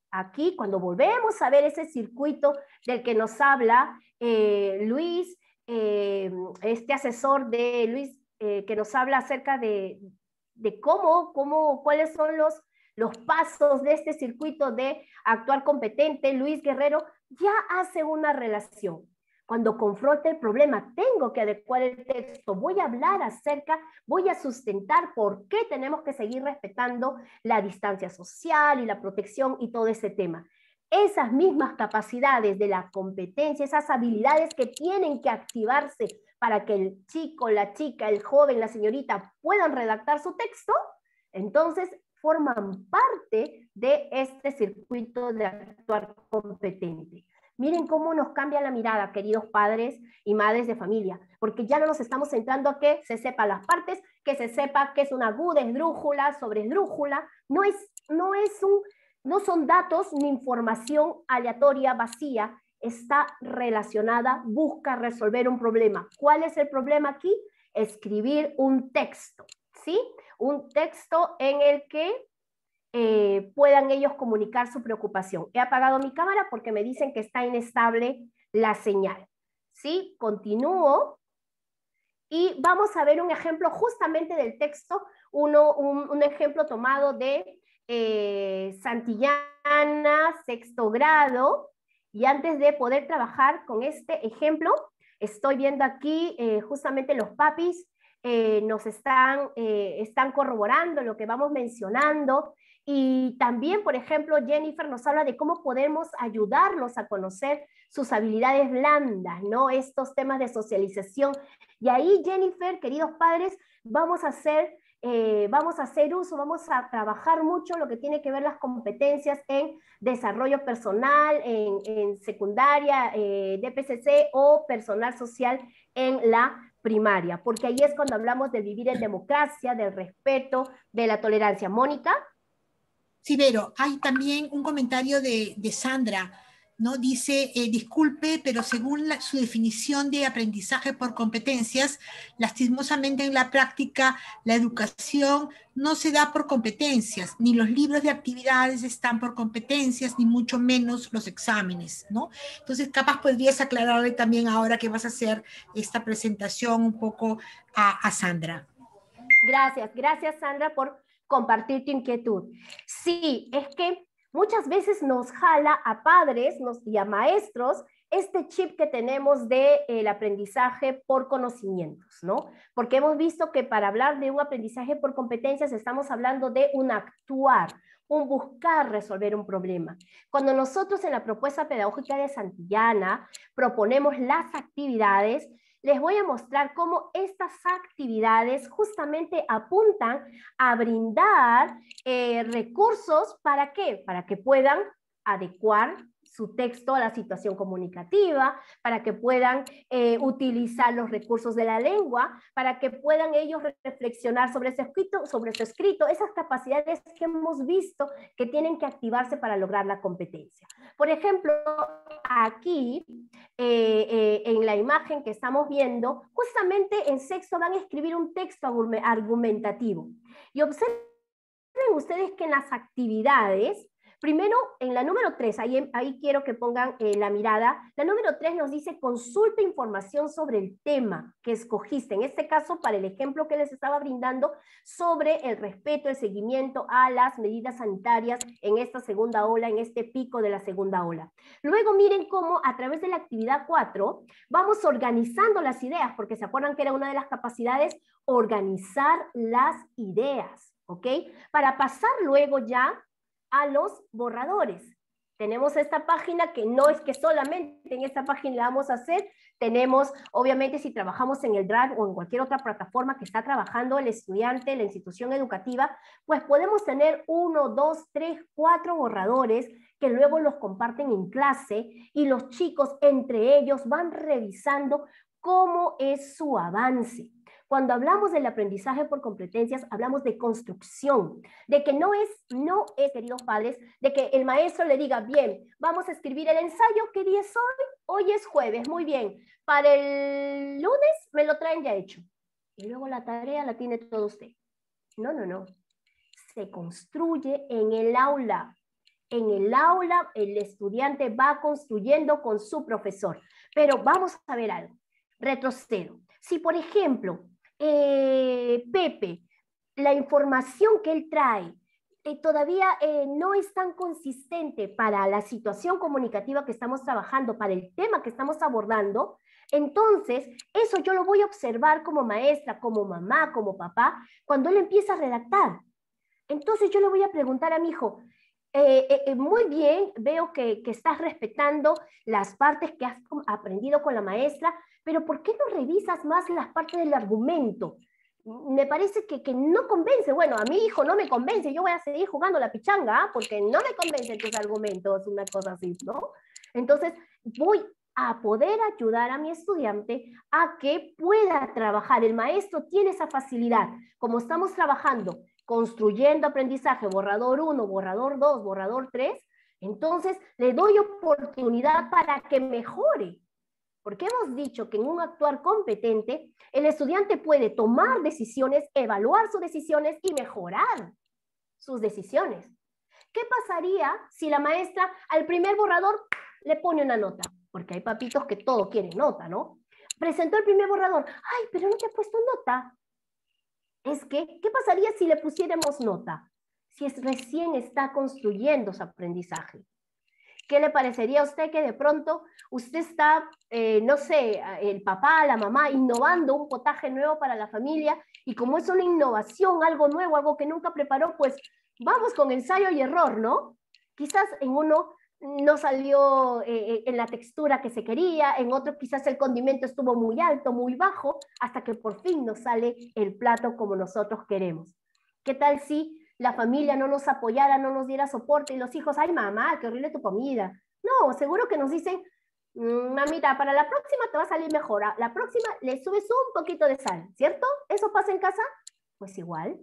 Speaker 3: aquí, cuando volvemos a ver ese circuito del que nos habla Luis, este asesor de Luis, que nos habla acerca de cuáles son los pasos de este circuito de actuar competente, Luis Guerrero ya hace una relación. Cuando confronte el problema, tengo que adecuar el texto, voy a hablar voy a sustentar por qué tenemos que seguir respetando la distancia social y la protección y todo ese tema. Esas mismas capacidades de la competencia, esas habilidades que tienen que activarse para que el chico, la chica, el joven, la señorita puedan redactar su texto, entonces forman parte de este circuito de actuar competente. Miren cómo nos cambia la mirada, queridos padres y madres de familia, porque ya no nos estamos centrando a que se sepa las partes, que se sepa que es una aguda, esdrújula, sobre esdrújula, no son datos ni información aleatoria, vacía, está relacionada, busca resolver un problema. ¿Cuál es el problema aquí? Escribir un texto, ¿sí? Un texto en el que puedan ellos comunicar su preocupación. He apagado mi cámara porque me dicen que está inestable la señal. ¿Sí? Continúo y vamos a ver un ejemplo justamente del texto, un ejemplo tomado de Santillana, sexto grado, y antes de poder trabajar con este ejemplo, estoy viendo aquí justamente los papis nos están corroborando lo que vamos mencionando. Y también, por ejemplo, Jennifer nos habla de cómo podemos ayudarlos a conocer sus habilidades blandas, ¿no? Estos temas de socialización. Y ahí, Jennifer, queridos padres, vamos a hacer uso, vamos a trabajar mucho lo que tiene que ver las competencias en desarrollo personal, en secundaria, DPCC o personal social en la primaria, porque ahí es cuando hablamos de vivir en democracia, del respeto, de la tolerancia. Mónica.
Speaker 2: Sí, Vero, hay también un comentario de Sandra, ¿no? Dice, disculpe, pero según su definición de aprendizaje por competencias, lastimosamente en la práctica la educación no se da por competencias, ni los libros de actividades están por competencias, ni mucho menos los exámenes, ¿no? Entonces, capaz podrías aclararle también ahora que vas a hacer esta presentación un poco a Sandra.
Speaker 3: Gracias Sandra por compartir tu inquietud. Sí, es que muchas veces nos jala a padres y a maestros este chip que tenemos del aprendizaje por conocimientos, ¿no? Porque hemos visto que para hablar de un aprendizaje por competencias estamos hablando de un actuar, un buscar resolver un problema. Cuando nosotros en la propuesta pedagógica de Santillana proponemos las actividades, les voy a mostrar cómo estas actividades justamente apuntan a brindar recursos, ¿para qué? Para que puedan adecuar su texto a la situación comunicativa, para que puedan utilizar los recursos de la lengua, para que puedan ellos reflexionar sobre su escrito, esas capacidades que hemos visto que tienen que activarse para lograr la competencia. Por ejemplo, aquí, en la imagen que estamos viendo, justamente en sexto van a escribir un texto argumentativo. Y observen ustedes que en las actividades, primero, en la número 3, ahí quiero que pongan la mirada, la número 3 nos dice consulta información sobre el tema que escogiste, en este caso para el ejemplo que les estaba brindando sobre el respeto, el seguimiento a las medidas sanitarias en esta segunda ola, en este pico de la segunda ola. Luego miren cómo a través de la actividad 4 vamos organizando las ideas, porque se acuerdan que era una de las capacidades, organizar las ideas, ¿ok? Para pasar luego ya a los borradores. Tenemos esta página que no es que solamente en esta página la vamos a hacer, tenemos, obviamente, si trabajamos en el Drive o en cualquier otra plataforma que está trabajando el estudiante, la institución educativa, pues podemos tener 1, 2, 3, 4 borradores que luego los comparten en clase y los chicos entre ellos van revisando cómo es su avance. Cuando hablamos del aprendizaje por competencias, hablamos de construcción, de que no es, queridos padres, de que el maestro le diga, bien, vamos a escribir el ensayo, ¿qué día es hoy? Hoy es jueves, muy bien. Para el lunes me lo traen ya hecho. Y luego la tarea la tiene todo usted. No, no, no. Se construye en el aula. En el aula el estudiante va construyendo con su profesor. Pero vamos a ver algo. Retrocedo. Si, por ejemplo, Pepe, la información que él trae todavía no es tan consistente para la situación comunicativa que estamos trabajando, para el tema que estamos abordando, entonces eso yo lo voy a observar como maestra, como mamá, como papá, cuando él empieza a redactar. Entonces yo le voy a preguntar a mi hijo, muy bien, veo que estás respetando las partes que has aprendido con la maestra, pero ¿por qué no revisas más las partes del argumento? Me parece que no convence. Bueno, a mi hijo no me convence, yo voy a seguir jugando la pichanga, porque no me convencen tus argumentos, una cosa así, ¿no? Entonces, voy a poder ayudar a mi estudiante a que pueda trabajar. El maestro tiene esa facilidad. Como estamos trabajando, construyendo aprendizaje, borrador 1, borrador 2, borrador 3, entonces le doy oportunidad para que mejore. Porque hemos dicho que en un actuar competente, el estudiante puede tomar decisiones, evaluar sus decisiones y mejorar sus decisiones. ¿Qué pasaría si la maestra al primer borrador le pone una nota? Porque hay papitos que todo quieren nota, ¿no? Presentó el primer borrador. ¡Ay, pero no te ha puesto nota! Es que, ¿qué pasaría si le pusiéramos nota? Si recién está construyendo su aprendizaje. ¿Qué le parecería a usted que de pronto usted está, no sé, el papá, la mamá, innovando un potaje nuevo para la familia y como es una innovación, algo nuevo, algo que nunca preparó, pues vamos con ensayo y error, ¿no? Quizás en uno no salió en la textura que se quería, en otro quizás el condimento estuvo muy alto, muy bajo, hasta que por fin nos sale el plato como nosotros queremos. ¿Qué tal si la familia no nos apoyara, no nos diera soporte y los hijos, ay mamá, qué horrible tu comida? No, seguro que nos dicen, mamita, para la próxima te va a salir mejor, la próxima le subes un poquito de sal, ¿cierto? ¿Eso pasa en casa? Pues igual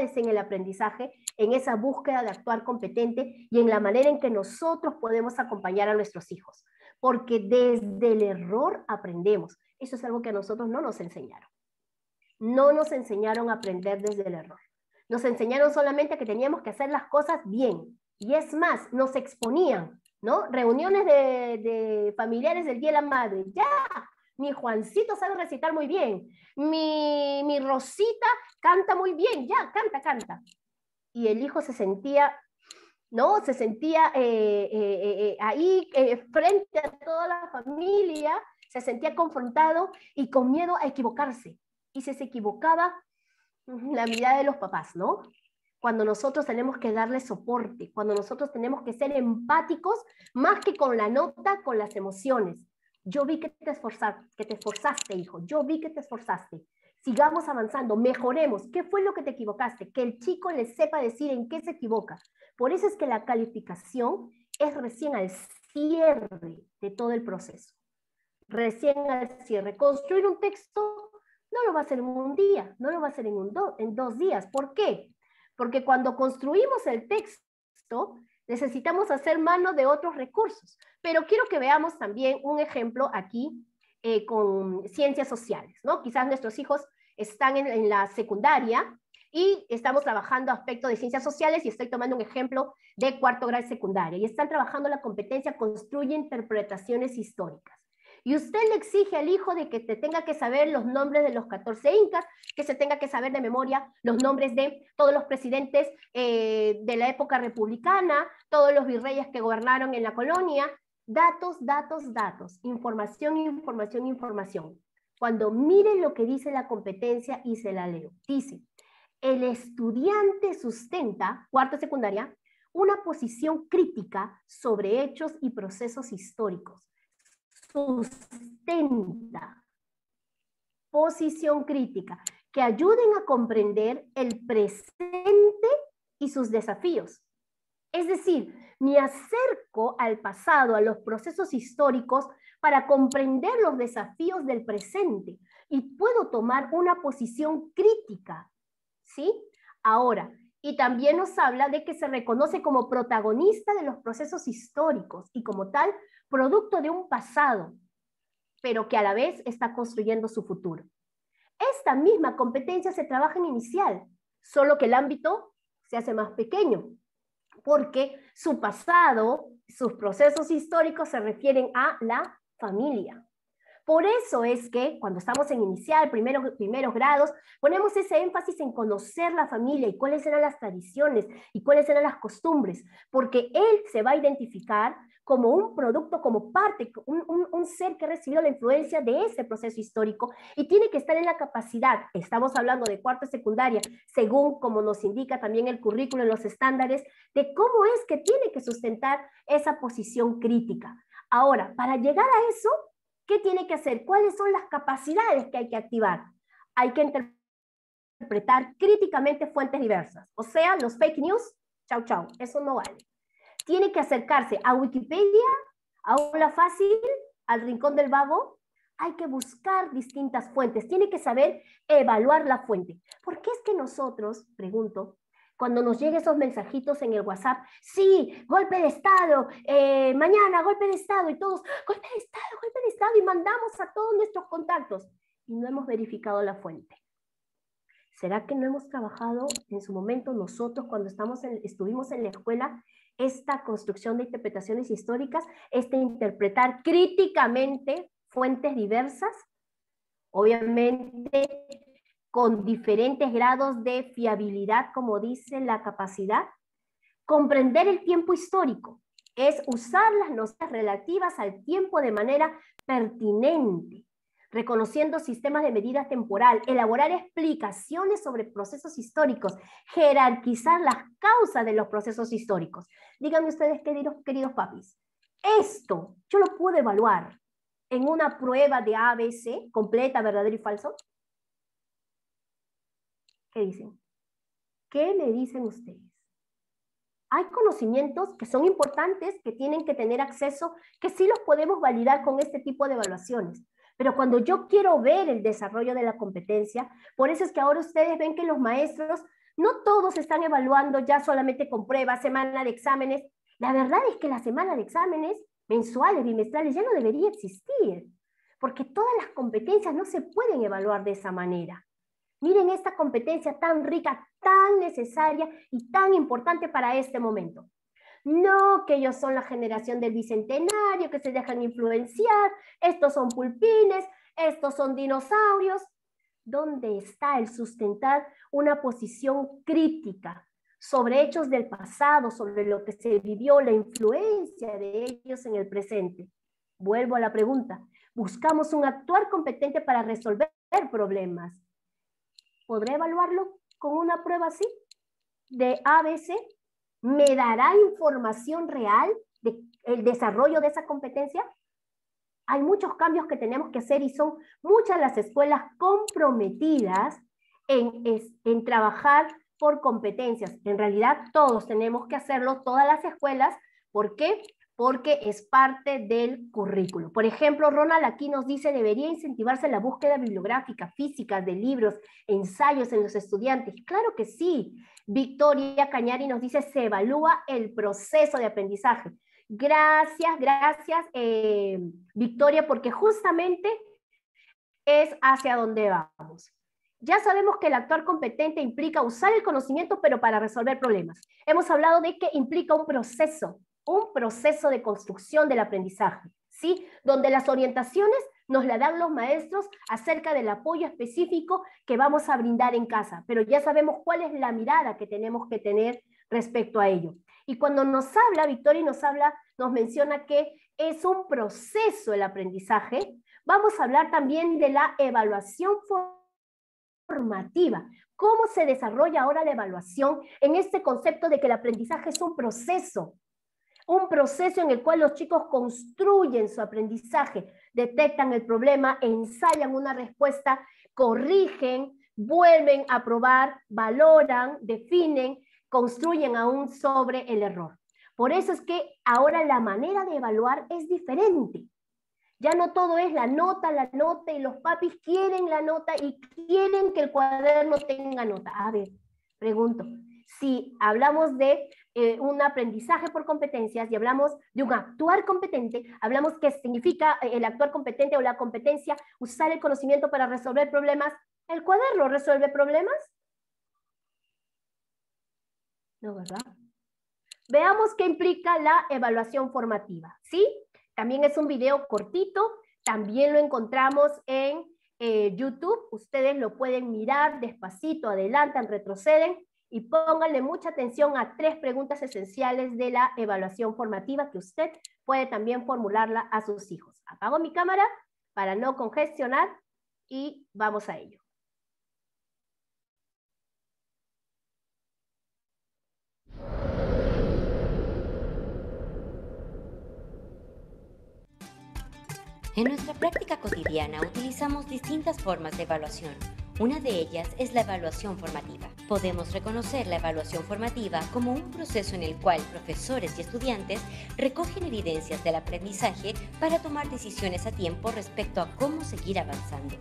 Speaker 3: es en el aprendizaje, en esa búsqueda de actuar competente y en la manera en que nosotros podemos acompañar a nuestros hijos, porque desde el error aprendemos. Eso es algo que a nosotros no nos enseñaron. No nos enseñaron a aprender desde el error. Nos enseñaron solamente que teníamos que hacer las cosas bien. Y es más, nos exponían, ¿no? Reuniones de familiares del Día de la Madre. Ya, mi Juancito sabe recitar muy bien. Mi Rosita canta muy bien. Ya, canta. Y el hijo se sentía, ¿no? Se sentía ahí frente a toda la familia, se sentía confrontado y con miedo a equivocarse. Y si se equivocaba, la mirada de los papás, ¿no? Cuando nosotros tenemos que darle soporte, cuando nosotros tenemos que ser empáticos, más que con la nota, con las emociones. Yo vi que te esforzaste, hijo, yo vi que te esforzaste. Sigamos avanzando, mejoremos. ¿Qué fue lo que te equivocaste? Que el chico le sepa decir en qué se equivoca. Por eso es que la calificación es recién al cierre de todo el proceso. Recién al cierre. Construir un texto no lo va a hacer en un día, no lo va a hacer en 2 días. ¿Por qué? Porque cuando construimos el texto, necesitamos hacer mano de otros recursos. Pero quiero que veamos también un ejemplo aquí con ciencias sociales, ¿no? Quizás nuestros hijos están en la secundaria y estamos trabajando aspectos de ciencias sociales y estoy tomando un ejemplo de 4º grado de secundaria y están trabajando la competencia construye interpretaciones históricas. Y usted le exige al hijo de que te tenga que saber los nombres de los 14 incas, que se tenga que saber de memoria los nombres de todos los presidentes de la época republicana, todos los virreyes que gobernaron en la colonia. Datos, datos, datos. Información, información, información. Cuando miren lo que dice la competencia y se la leo. Dice, el estudiante sustenta, 4º secundaria, una posición crítica sobre hechos y procesos históricos. Sustenta posición crítica que ayuden a comprender el presente y sus desafíos. Es decir, me acerco al pasado, a los procesos históricos para comprender los desafíos del presente y puedo tomar una posición crítica, ¿sí? Ahora, y también nos habla de que se reconoce como protagonista de los procesos históricos y como tal, producto de un pasado, pero que a la vez está construyendo su futuro. Esta misma competencia se trabaja en inicial, solo que el ámbito se hace más pequeño, porque su pasado, sus procesos históricos se refieren a la familia. Por eso es que cuando estamos en inicial, primeros grados, ponemos ese énfasis en conocer la familia y cuáles eran las tradiciones y cuáles eran las costumbres, porque él se va a identificar como un producto, como parte, un ser que ha recibido la influencia de ese proceso histórico y tiene que estar en la capacidad, estamos hablando de 4º secundaria, según como nos indica también el currículo en los estándares, de cómo es que tiene que sustentar esa posición crítica. Ahora, para llegar a eso, ¿qué tiene que hacer? ¿Cuáles son las capacidades que hay que activar? Hay que interpretar críticamente fuentes diversas. O sea, los fake news, chau, chau, eso no vale. Tiene que acercarse a Wikipedia, a Aula Fácil, al Rincón del Vago. Hay que buscar distintas fuentes. Tiene que saber evaluar la fuente. ¿Por qué es que nosotros, pregunto, cuando nos lleguen esos mensajitos en el WhatsApp, sí, golpe de Estado, mañana golpe de Estado, y todos, golpe de Estado, y mandamos a todos nuestros contactos, y no hemos verificado la fuente? ¿Será que no hemos trabajado en su momento nosotros cuando estuvimos en la escuela esta construcción de interpretaciones históricas, interpretar críticamente fuentes diversas? Obviamente, con diferentes grados de fiabilidad, como dice la capacidad. Comprender el tiempo histórico es usar las nociones relativas al tiempo de manera pertinente, reconociendo sistemas de medida temporal, elaborar explicaciones sobre procesos históricos, jerarquizar las causas de los procesos históricos. Díganme ustedes, queridos papis, esto yo lo puedo evaluar en una prueba de ABC, completa, verdadero y falso. ¿Qué dicen? ¿Qué me dicen ustedes? Hay conocimientos que son importantes, que tienen que tener acceso, que sí los podemos validar con este tipo de evaluaciones. Pero cuando yo quiero ver el desarrollo de la competencia, por eso es que ahora ustedes ven que los maestros, no todos están evaluando ya solamente con pruebas, semana de exámenes. La verdad es que la semana de exámenes mensuales, bimestrales, ya no debería existir, porque todas las competencias no se pueden evaluar de esa manera. Miren esta competencia tan rica, tan necesaria y tan importante para este momento. No que ellos son la generación del bicentenario, que se dejan influenciar, estos son pulpines, estos son dinosaurios. ¿Dónde está el sustentar una posición crítica sobre hechos del pasado, sobre lo que se vivió, la influencia de ellos en el presente? Vuelvo a la pregunta. Buscamos un actuar competente para resolver problemas. ¿Podré evaluarlo con una prueba así? ¿De ABC? ¿Me dará información real del desarrollo de esa competencia? Hay muchos cambios que tenemos que hacer y son muchas las escuelas comprometidas en trabajar por competencias. En realidad todos tenemos que hacerlo, todas las escuelas, ¿Por qué? Porque es parte del currículo. Por ejemplo, Ronald aquí nos dice, debería incentivarse la búsqueda bibliográfica, física, de libros, ensayos en los estudiantes. Claro que sí. Victoria Cañari nos dice, se evalúa el proceso de aprendizaje. Gracias, gracias, Victoria, porque justamente es hacia donde vamos. Ya sabemos que el actuar competente implica usar el conocimiento, pero para resolver problemas. Hemos hablado de que implica un proceso de construcción del aprendizaje, ¿sí? Donde las orientaciones nos las dan los maestros acerca del apoyo específico que vamos a brindar en casa, pero ya sabemos cuál es la mirada que tenemos que tener respecto a ello. Y cuando nos habla, Victoria nos menciona que es un proceso el aprendizaje, vamos a hablar también de la evaluación formativa. ¿Cómo se desarrolla ahora la evaluación en este concepto de que el aprendizaje es un proceso en el cual los chicos construyen su aprendizaje, detectan el problema, ensayan una respuesta, corrigen, vuelven a probar, valoran, definen, construyen aún sobre el error. Por eso es que ahora la manera de evaluar es diferente. Ya no todo es la nota, y los papis quieren la nota y quieren que el cuaderno tenga nota. A ver, pregunto, si hablamos de un aprendizaje por competencias y hablamos de un actuar competente, hablamos qué significa el actuar competente o la competencia, usar el conocimiento para resolver problemas. ¿El cuaderno resuelve problemas? No, ¿verdad? Veamos qué implica la evaluación formativa, ¿sí? También es un video cortito, también lo encontramos en YouTube, ustedes lo pueden mirar despacito, adelantan, retroceden y pónganle mucha atención a 3 preguntas esenciales de la evaluación formativa que usted puede también formularla a sus hijos. Apago mi cámara para no congestionar y vamos a ello.
Speaker 6: En nuestra práctica cotidiana utilizamos distintas formas de evaluación. Una de ellas es la evaluación formativa. Podemos reconocer la evaluación formativa como un proceso en el cual profesores y estudiantes recogen evidencias del aprendizaje para tomar decisiones a tiempo respecto a cómo seguir avanzando.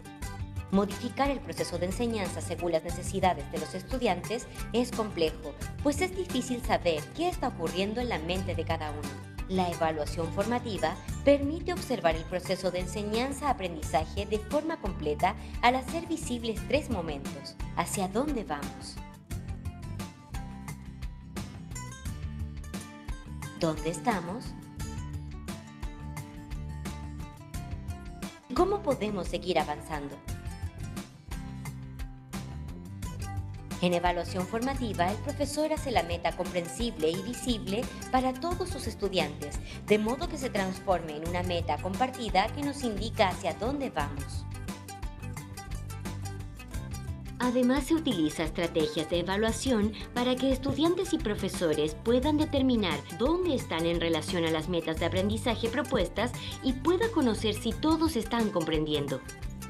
Speaker 6: Modificar el proceso de enseñanza según las necesidades de los estudiantes es complejo, pues es difícil saber qué está ocurriendo en la mente de cada uno. La evaluación formativa permite observar el proceso de enseñanza-aprendizaje de forma completa al hacer visibles 3 momentos. ¿Hacia dónde vamos? ¿Dónde estamos? ¿Cómo podemos seguir avanzando? En evaluación formativa, el profesor hace la meta comprensible y visible para todos sus estudiantes, de modo que se transforme en una meta compartida que nos indica hacia dónde vamos. Además, se utiliza estrategias de evaluación para que estudiantes y profesores puedan determinar dónde están en relación a las metas de aprendizaje propuestas y pueda conocer si todos están comprendiendo.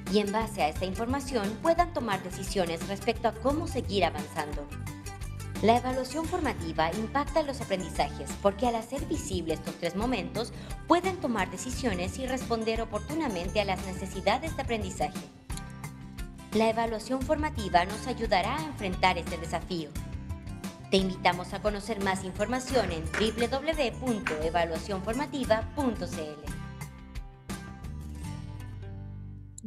Speaker 6: Y en base a esta información puedan tomar decisiones respecto a cómo seguir avanzando. La evaluación formativa impacta los aprendizajes porque al hacer visibles estos 3 momentos pueden tomar decisiones y responder oportunamente a las necesidades de aprendizaje. La evaluación formativa nos ayudará a enfrentar este desafío. Te invitamos a conocer más información en www.evaluacionformativa.cl.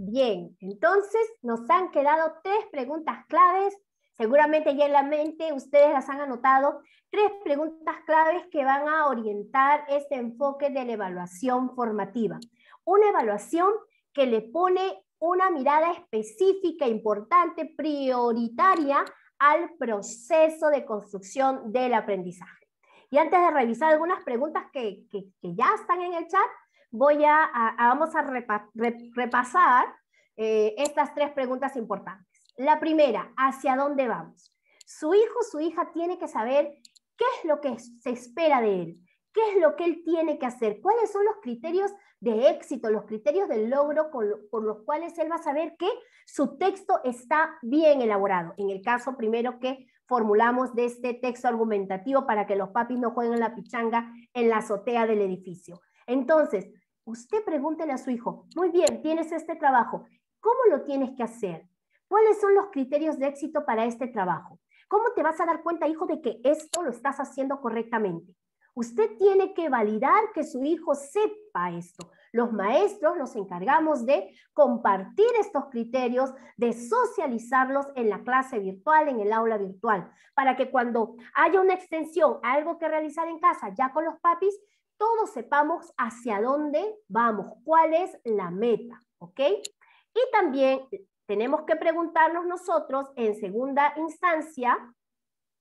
Speaker 3: Bien, entonces nos han quedado 3 preguntas claves. Seguramente ya en la mente ustedes las han anotado. 3 preguntas claves que van a orientar este enfoque de la evaluación formativa. Una evaluación que le pone una mirada específica, importante, prioritaria al proceso de construcción del aprendizaje. Y antes de revisar algunas preguntas que ya están en el chat, vamos a repasar estas 3 preguntas importantes. La primera, ¿hacia dónde vamos? Su hijo o su hija tiene que saber qué es lo que se espera de él, qué es lo que él tiene que hacer, cuáles son los criterios de éxito, los criterios de logro por los cuales él va a saber que su texto está bien elaborado. En el caso primero que formulamos de este texto argumentativo para que los papis no jueguen la pichanga en la azotea del edificio. Entonces, usted pregúntele a su hijo, muy bien, tienes este trabajo, ¿cómo lo tienes que hacer? ¿Cuáles son los criterios de éxito para este trabajo? ¿Cómo te vas a dar cuenta, hijo, de que esto lo estás haciendo correctamente? Usted tiene que validar que su hijo sepa esto. Los maestros nos encargamos de compartir estos criterios, de socializarlos en la clase virtual, en el aula virtual, para que cuando haya una extensión, algo que realizar en casa, ya con los papis, todos sepamos hacia dónde vamos, cuál es la meta, ¿ok? Y también tenemos que preguntarnos nosotros, en segunda instancia,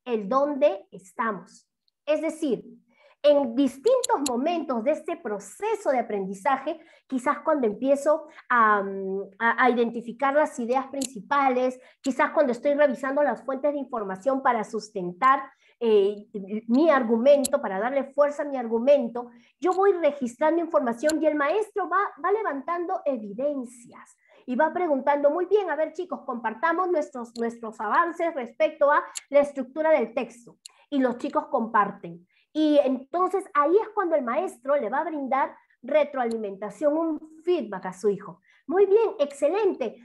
Speaker 3: el dónde estamos. Es decir, en distintos momentos de este proceso de aprendizaje, quizás cuando empiezo a identificar las ideas principales, quizás cuando estoy revisando las fuentes de información para sustentar mi argumento, para darle fuerza a mi argumento, yo voy registrando información y el maestro va levantando evidencias y va preguntando, muy bien, a ver chicos, compartamos nuestros avances respecto a la estructura del texto. Y los chicos comparten. Y entonces ahí es cuando el maestro le va a brindar retroalimentación, un feedback a su hijo. Muy bien, excelente,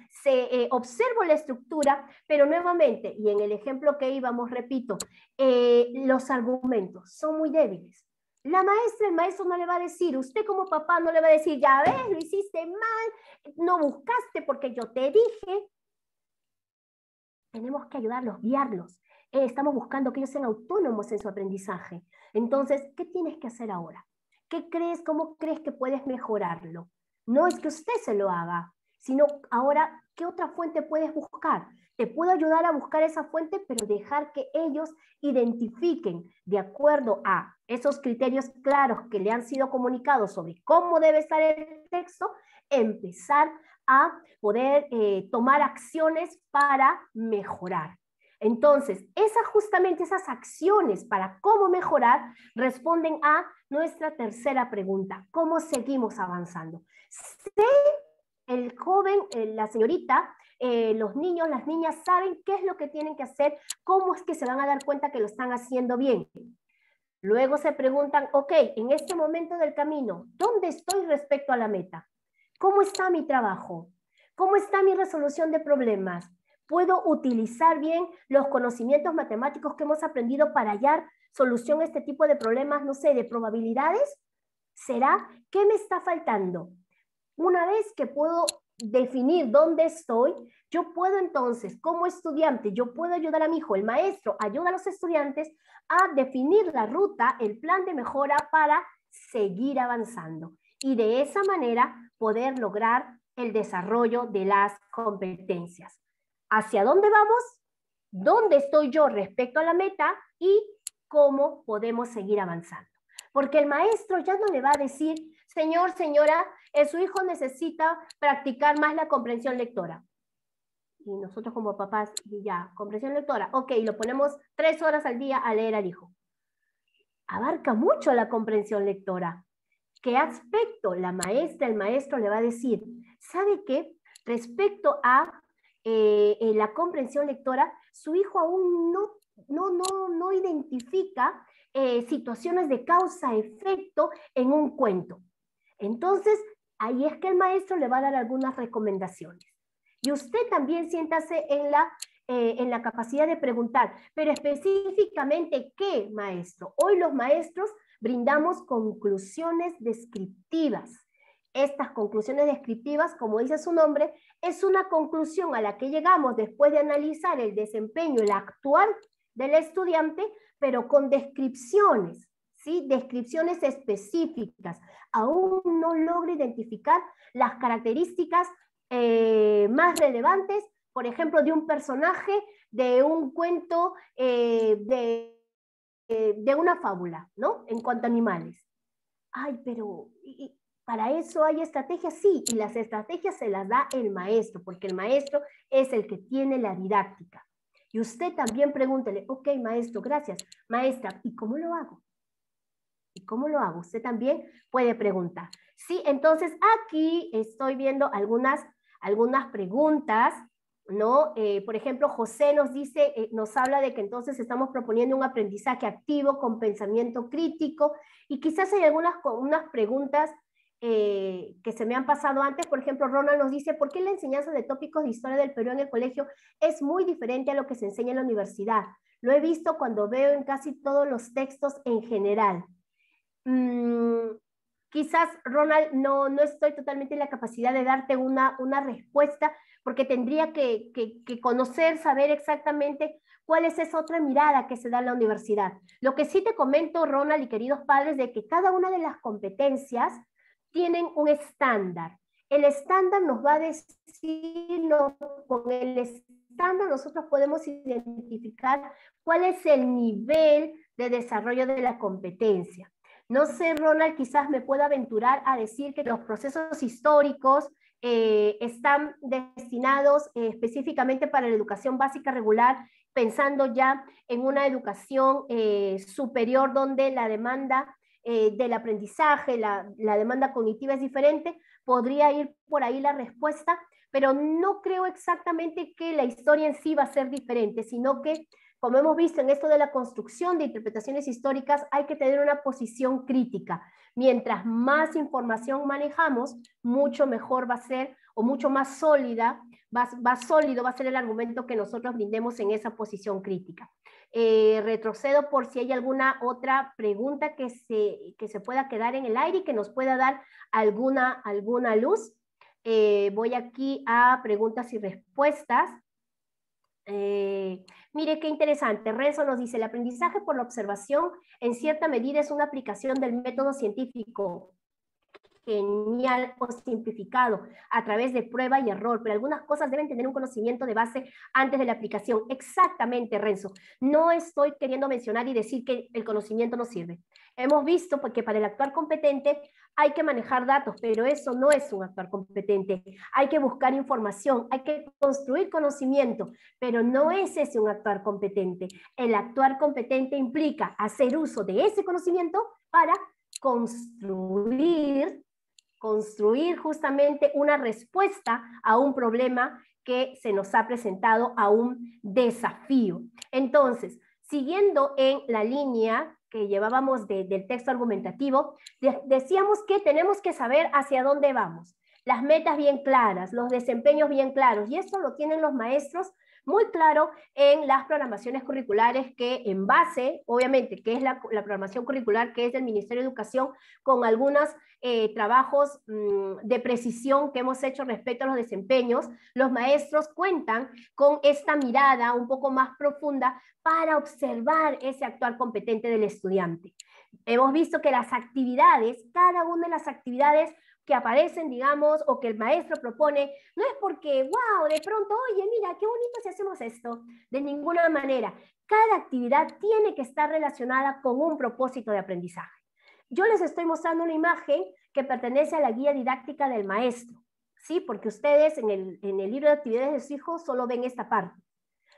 Speaker 3: observo la estructura, pero nuevamente, y en el ejemplo que íbamos, repito, los argumentos son muy débiles. La maestra, el maestro no le va a decir, usted como papá no le va a decir, ya ves, lo hiciste mal, no buscaste porque yo te dije. Tenemos que ayudarlos, guiarlos. Estamos buscando que ellos sean autónomos en su aprendizaje. Entonces, ¿qué tienes que hacer ahora? ¿Qué crees? ¿Cómo crees que puedes mejorarlo? No es que usted se lo haga, sino ahora, ¿qué otra fuente puedes buscar? Te puedo ayudar a buscar esa fuente, pero dejar que ellos identifiquen, de acuerdo a esos criterios claros que le han sido comunicados sobre cómo debe estar el texto, empezar a poder tomar acciones para mejorar. Entonces, justamente esas acciones para cómo mejorar responden a nuestra tercera pregunta. ¿Cómo seguimos avanzando? Si el joven, la señorita, los niños, las niñas saben qué es lo que tienen que hacer, cómo es que se van a dar cuenta que lo están haciendo bien. Luego se preguntan, ok, en este momento del camino, ¿dónde estoy respecto a la meta? ¿Cómo está mi trabajo? ¿Cómo está mi resolución de problemas? ¿Puedo utilizar bien los conocimientos matemáticos que hemos aprendido para hallar solución a este tipo de problemas, no sé, de probabilidades? ¿Será? ¿Qué me está faltando? Una vez que puedo definir dónde estoy, yo puedo entonces, como estudiante, yo puedo ayudar a mi hijo, el maestro ayuda a los estudiantes a definir la ruta, el plan de mejora para seguir avanzando. Y de esa manera poder lograr el desarrollo de las competencias. ¿Hacia dónde vamos? ¿Dónde estoy yo respecto a la meta? Y cómo podemos seguir avanzando. Porque el maestro ya no le va a decir, señor, señora, su hijo necesita practicar más la comprensión lectora. Y nosotros como papás, ya, comprensión lectora, ok, lo ponemos 3 horas al día a leer al hijo. Abarca mucho la comprensión lectora. ¿Qué aspecto? La maestra, el maestro le va a decir, ¿sabe qué? Respecto a la comprensión lectora, su hijo aún no identifica situaciones de causa-efecto en un cuento. Entonces, ahí es que el maestro le va a dar algunas recomendaciones. Y usted también siéntase en la capacidad de preguntar, pero específicamente, ¿qué, maestro? Hoy los maestros brindamos conclusiones descriptivas. Estas conclusiones descriptivas, como dice su nombre, es una conclusión a la que llegamos después de analizar el desempeño, el actual del estudiante, pero con descripciones, ¿sí? Descripciones específicas. Aún no logra identificar las características más relevantes, por ejemplo, de un personaje, de un cuento, de una fábula, ¿no? En cuanto a animales. Ay, pero para eso hay estrategias, sí, y las estrategias se las da el maestro, porque el maestro es el que tiene la didáctica. Y usted también pregúntele, ok, maestro, gracias. Maestra, ¿y cómo lo hago? ¿Y cómo lo hago? Usted también puede preguntar. Sí, entonces aquí estoy viendo algunas preguntas ¿no? Por ejemplo, José nos dice, nos habla de que entonces estamos proponiendo un aprendizaje activo con pensamiento crítico, y quizás hay unas preguntas que se me han pasado antes. Por ejemplo, Ronald nos dice, ¿por qué la enseñanza de tópicos de historia del Perú en el colegio es muy diferente a lo que se enseña en la universidad? Lo he visto cuando veo en casi todos los textos en general. Quizás, Ronald, no estoy totalmente en la capacidad de darte una respuesta, porque tendría que conocer, saber exactamente cuál es esa otra mirada que se da en la universidad. Lo que sí te comento, Ronald y queridos padres, de que cada una de las competencias tienen un estándar. El estándar nos va a decir, con el estándar nosotros podemos identificar cuál es el nivel de desarrollo de la competencia. No sé, Ronald, quizás me pueda aventurar a decir que los procesos históricos están destinados específicamente para la educación básica regular, pensando ya en una educación superior donde la demanda del aprendizaje, la demanda cognitiva es diferente. Podría ir por ahí la respuesta, pero no creo exactamente que la historia en sí va a ser diferente, sino que, como hemos visto en esto de la construcción de interpretaciones históricas, hay que tener una posición crítica. Mientras más información manejamos, mucho mejor va a ser, o mucho más sólido va a ser el argumento que nosotros brindemos en esa posición crítica. Retrocedo por si hay alguna otra pregunta que se pueda quedar en el aire y que nos pueda dar alguna luz. Voy aquí a preguntas y respuestas. Mire qué interesante. Renzo nos dice, el aprendizaje por la observación en cierta medida es una aplicación del método científico genial o simplificado a través de prueba y error, pero algunas cosas deben tener un conocimiento de base antes de la aplicación. Exactamente, Renzo. No estoy queriendo mencionar y decir que el conocimiento no sirve. Hemos visto que para el actuar competente hay que manejar datos, pero eso no es un actuar competente. Hay que buscar información, hay que construir conocimiento, pero no es ese un actuar competente. El actuar competente implica hacer uso de ese conocimiento para construir justamente una respuesta a un problema que se nos ha presentado, a un desafío. Entonces, siguiendo en la línea que llevábamos del texto argumentativo, decíamos que tenemos que saber hacia dónde vamos, las metas bien claras, los desempeños bien claros, y esto lo tienen los maestros muy claro en las programaciones curriculares, que en base, obviamente, que es la programación curricular que es del Ministerio de Educación, con algunos trabajos de precisión que hemos hecho respecto a los desempeños, los maestros cuentan con esta mirada un poco más profunda para observar ese actuar competente del estudiante. Hemos visto que las actividades, cada una de las actividades que aparecen, digamos, o que el maestro propone, no es porque, wow, de pronto, oye, mira, qué bonito si hacemos esto. De ninguna manera. Cada actividad tiene que estar relacionada con un propósito de aprendizaje. Yo les estoy mostrando una imagen que pertenece a la guía didáctica del maestro, ¿sí? Porque ustedes en el libro de actividades de su hijo solo ven esta parte.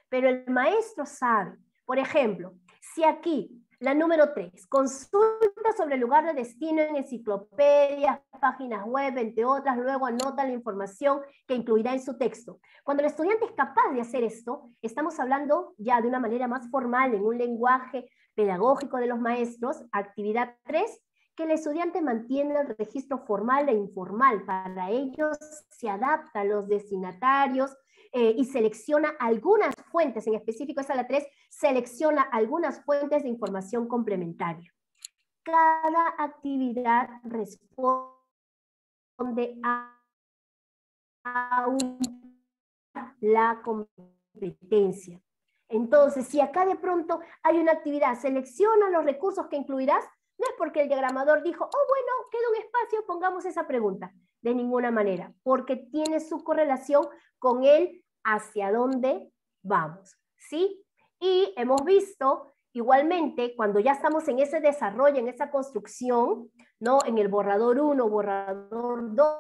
Speaker 3: Pero el maestro sabe, por ejemplo, si aquí la número 3, consulta sobre el lugar de destino en enciclopedias, páginas web, entre otras, luego anota la información que incluirá en su texto. Cuando el estudiante es capaz de hacer esto, estamos hablando ya de una manera más formal, en un lenguaje pedagógico de los maestros, actividad 3, que el estudiante mantiene el registro formal e informal. Para ellos se adapta a los destinatarios, y selecciona algunas fuentes, en específico esa la 3, selecciona algunas fuentes de información complementaria. Cada actividad responde a la competencia. Entonces, si acá de pronto hay una actividad, selecciona los recursos que incluirás, no es porque el diagramador dijo, oh, bueno, queda un espacio, pongamos esa pregunta. De ninguna manera, porque tiene su correlación con el hacia dónde vamos, ¿sí? Y hemos visto, igualmente, cuando ya estamos en ese desarrollo, en esa construcción, ¿no? En el borrador 1, borrador 2,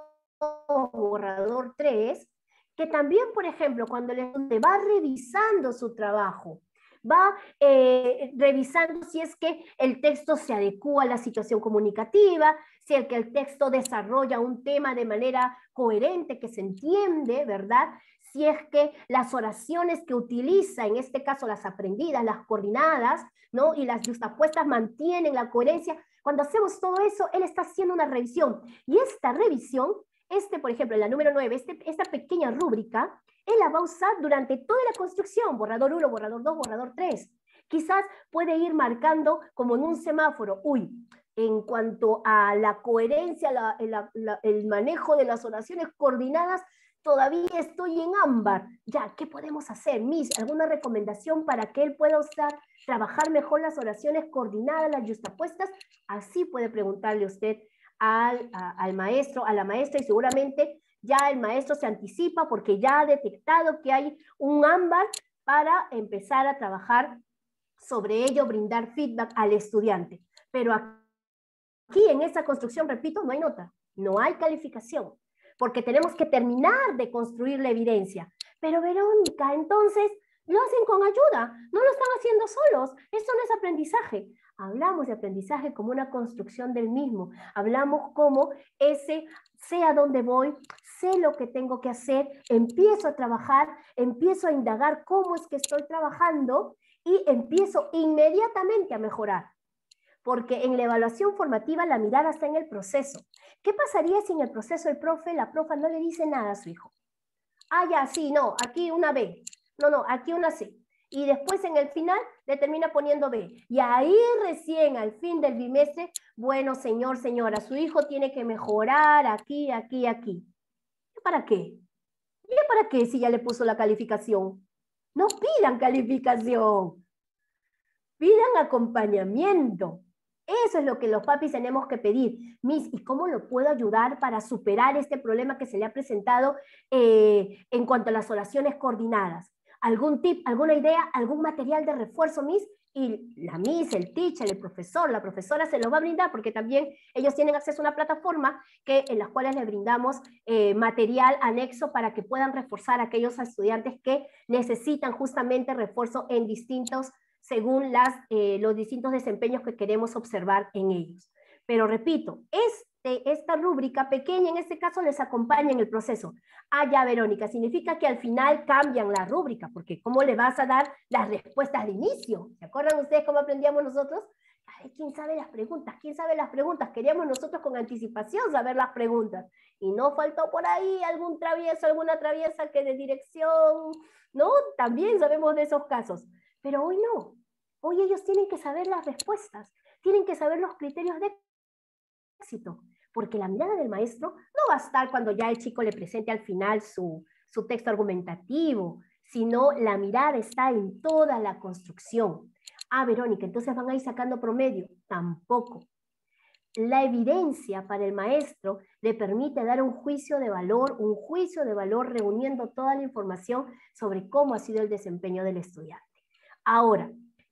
Speaker 3: borrador 3, que también, por ejemplo, cuando el estudiante va revisando su trabajo, va revisando si es que el texto se adecua a la situación comunicativa, si es que el texto desarrolla un tema de manera coherente, que se entiende, ¿verdad? si es que las oraciones que utiliza, en este caso las aprendidas, las coordinadas, ¿no? Y las justapuestas mantienen la coherencia. Cuando hacemos todo eso, él está haciendo una revisión. Y esta revisión, por ejemplo, en la número 9, esta pequeña rúbrica, él la va a usar durante toda la construcción, borrador 1, borrador 2, borrador 3. Quizás puede ir marcando como en un semáforo, uy, en cuanto a la coherencia, el manejo de las oraciones coordinadas, todavía estoy en ámbar. Ya, ¿qué podemos hacer? Miss, ¿alguna recomendación para que él pueda trabajar mejor las oraciones coordinadas, las justapuestas? Así puede preguntarle usted al maestro, a la maestra, y seguramente ya el maestro se anticipa porque ya ha detectado que hay un ámbar para empezar a trabajar sobre ello, brindar feedback al estudiante. Pero aquí en esta construcción, repito, no hay nota, no hay calificación, porque tenemos que terminar de construir la evidencia. Pero Verónica, entonces, lo hacen con ayuda, no lo están haciendo solos, esto no es aprendizaje. Hablamos de aprendizaje como una construcción del mismo, hablamos como sé a dónde voy, sé lo que tengo que hacer, empiezo a trabajar, empiezo a indagar cómo es que estoy trabajando y empiezo inmediatamente a mejorar. Porque en la evaluación formativa la mirada está en el proceso. ¿Qué pasaría si en el proceso la profa no le dice nada a su hijo? Ah, ya, sí, no, aquí una B. No, aquí una C. Y después en el final le termina poniendo B. Y ahí recién al fin del bimestre, bueno, señor, señora, su hijo tiene que mejorar aquí, aquí, aquí. ¿Y para qué? ¿Y para qué si ya le puso la calificación? No pidan calificación. Pidan acompañamiento. Eso es lo que los papis tenemos que pedir. Miss, ¿y cómo lo puedo ayudar para superar este problema que se le ha presentado en cuanto a las oraciones coordinadas? ¿Algún tip, alguna idea, algún material de refuerzo, Miss? Y la Miss, el teacher, el profesor, la profesora se los va a brindar porque también ellos tienen acceso a una plataforma en las cuales les brindamos material anexo para que puedan reforzar a aquellos estudiantes que necesitan justamente refuerzo en según los distintos desempeños que queremos observar en ellos. Pero repito, esta rúbrica pequeña en este caso les acompaña en el proceso. Ah, ya, Verónica, significa que al final cambian la rúbrica, porque ¿cómo le vas a dar las respuestas de inicio? ¿Se acuerdan ustedes cómo aprendíamos nosotros? Ay, ¿quién sabe las preguntas? ¿Quién sabe las preguntas? Queríamos nosotros con anticipación saber las preguntas. Y no faltó por ahí algún travieso, alguna traviesa que de dirección, ¿no? También sabemos de esos casos. Pero hoy no. Hoy ellos tienen que saber las respuestas, tienen que saber los criterios de éxito, porque la mirada del maestro no va a estar cuando ya el chico le presente al final su texto argumentativo, sino la mirada está en toda la construcción. Ah, Verónica, entonces van a ir sacando promedio. Tampoco. La evidencia para el maestro le permite dar un juicio de valor reuniendo toda la información sobre cómo ha sido el desempeño del estudiante. Ahora,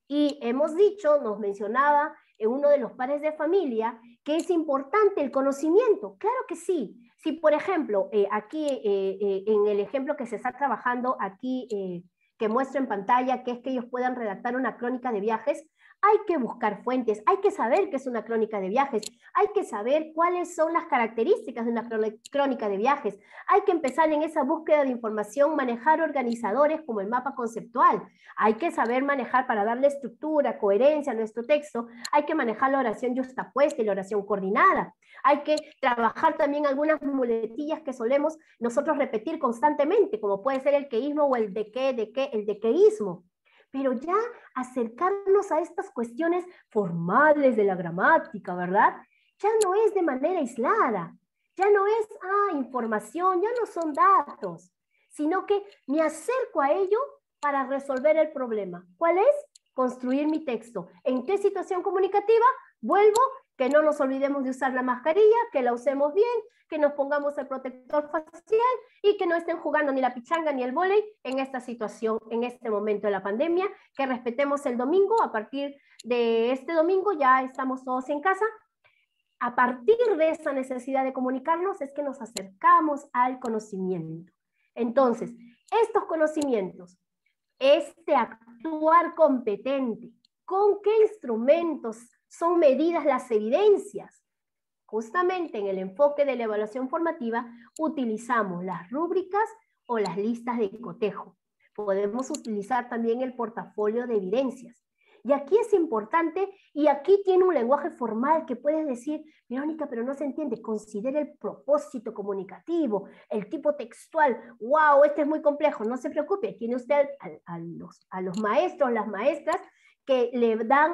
Speaker 3: y hemos dicho, nos mencionaba en uno de los padres de familia, que es importante el conocimiento. Claro que sí. Si, por ejemplo, aquí en el ejemplo que se está trabajando aquí, que muestro en pantalla, que es que ellos puedan redactar una crónica de viajes, hay que buscar fuentes, hay que saber qué es una crónica de viajes, hay que saber cuáles son las características de una crónica de viajes, hay que empezar en esa búsqueda de información, manejar organizadores como el mapa conceptual, hay que saber manejar para darle estructura, coherencia a nuestro texto, hay que manejar la oración justapuesta y la oración coordinada, hay que trabajar también algunas muletillas que solemos nosotros repetir constantemente, como puede ser el queísmo o el el dequeísmo. Pero ya acercarnos a estas cuestiones formales de la gramática, ¿verdad? Ya no es de manera aislada, ya no es, información, ya no son datos, sino que me acerco a ello para resolver el problema. ¿Cuál es? Construir mi texto. ¿En qué situación comunicativa? Vuelvo, que no nos olvidemos de usar la mascarilla, que la usemos bien, que nos pongamos el protector facial y que no estén jugando ni la pichanga ni el vóley en esta situación, en este momento de la pandemia, que respetemos el domingo. A partir de este domingo ya estamos todos en casa. A partir de esa necesidad de comunicarnos es que nos acercamos al conocimiento. Entonces, estos conocimientos, este actuar competente, ¿con qué instrumentos son medidas las evidencias? Justamente en el enfoque de la evaluación formativa utilizamos las rúbricas, o las listas de cotejo. Podemos utilizar también el portafolio de evidencias. Y aquí es importante, y aquí tiene un lenguaje formal que puedes decir, Verónica, pero no se entiende, considere el propósito comunicativo, el tipo textual, wow, este es muy complejo, no se preocupe, tiene usted a los maestros, las maestras, que le dan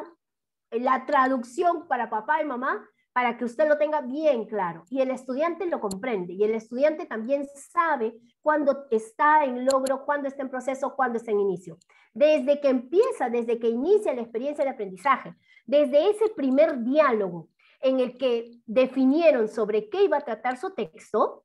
Speaker 3: la traducción para papá y mamá, para que usted lo tenga bien claro, y el estudiante lo comprende, y el estudiante también sabe cuándo está en logro, cuándo está en proceso, cuándo está en inicio. Desde que empieza, desde que inicia la experiencia de aprendizaje, desde ese primer diálogo en el que definieron sobre qué iba a tratar su texto,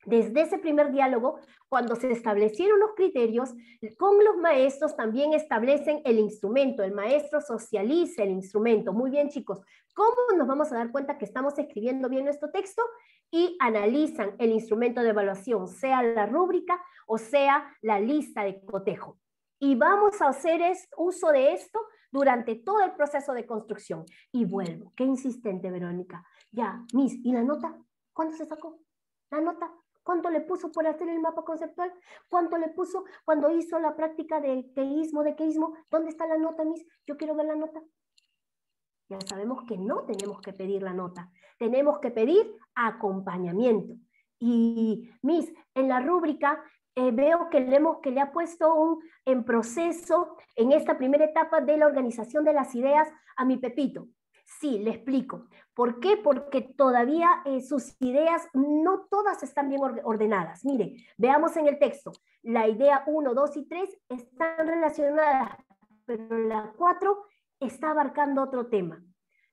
Speaker 3: desde ese primer diálogo, cuando se establecieron los criterios, con los maestros también establecen el instrumento, el maestro socializa el instrumento. Muy bien, chicos, ¿cómo nos vamos a dar cuenta que estamos escribiendo bien nuestro texto? Y analizan el instrumento de evaluación, sea la rúbrica o sea la lista de cotejo. Y vamos a hacer uso de esto durante todo el proceso de construcción. Y vuelvo, qué insistente, Verónica. Ya, Miss, ¿y la nota? ¿Cuándo se sacó? ¿La nota? ¿Cuánto le puso por hacer el mapa conceptual? ¿Cuánto le puso cuando hizo la práctica de queísmo? ¿Dónde está la nota, Miss? Yo quiero ver la nota. Ya sabemos que no tenemos que pedir la nota. Tenemos que pedir acompañamiento. Y, Miss, en la rúbrica veo que le ha puesto en proceso, en esta primera etapa de la organización de las ideas, a mi Pepito. Sí, le explico. ¿Por qué? Porque todavía sus ideas no todas están bien ordenadas. Mire, veamos en el texto. La idea 1, 2 y 3 están relacionadas, pero la 4 está abarcando otro tema.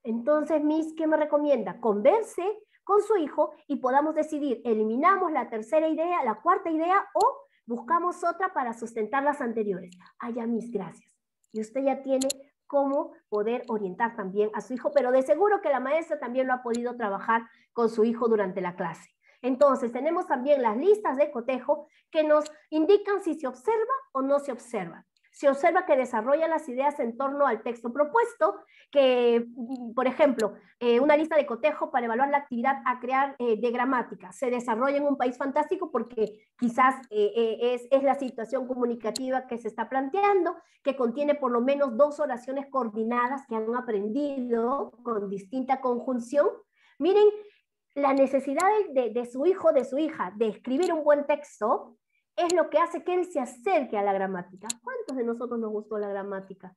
Speaker 3: Entonces, Miss, ¿qué me recomienda? Converse con su hijo y podamos decidir, eliminamos la tercera idea, la cuarta idea, o buscamos otra para sustentar las anteriores. Ah, ya, Miss, gracias. Y usted ya tiene cómo poder orientar también a su hijo, pero de seguro que la maestra también lo ha podido trabajar con su hijo durante la clase. Entonces, tenemos también las listas de cotejo que nos indican si se observa o no se observa. Se observa que desarrolla las ideas en torno al texto propuesto, que, por ejemplo, una lista de cotejo para evaluar la actividad a crear de gramática se desarrolla en un país fantástico porque quizás es la situación comunicativa que se está planteando, que contiene por lo menos 2 oraciones coordinadas que han aprendido con distinta conjunción. Miren, la necesidad de su hijo, de su hija, de escribir un buen texto, es lo que hace que él se acerque a la gramática. ¿Cuántos de nosotros nos gustó la gramática?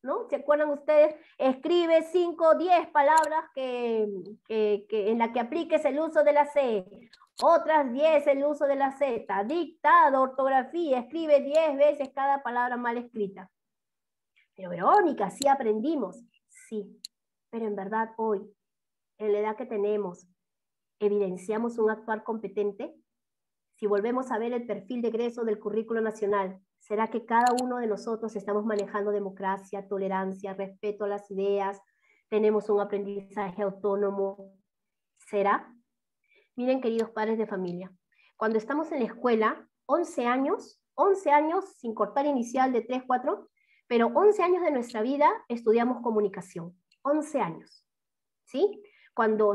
Speaker 3: ¿No? ¿Se acuerdan ustedes? Escribe 5, 10 palabras en las que apliques el uso de la C. Otras 10 el uso de la Z. Dictado, ortografía, escribe 10 veces cada palabra mal escrita. Pero Verónica, sí aprendimos. Sí, pero en verdad hoy, en la edad que tenemos, ¿evidenciamos un actuar competente? Si volvemos a ver el perfil de egreso del currículo nacional, ¿será que cada uno de nosotros estamos manejando democracia, tolerancia, respeto a las ideas? ¿Tenemos un aprendizaje autónomo? ¿Será? Miren, queridos padres de familia, cuando estamos en la escuela, 11 años, sin cortar inicial de 3, 4, pero 11 años de nuestra vida estudiamos comunicación. 11 años, ¿sí?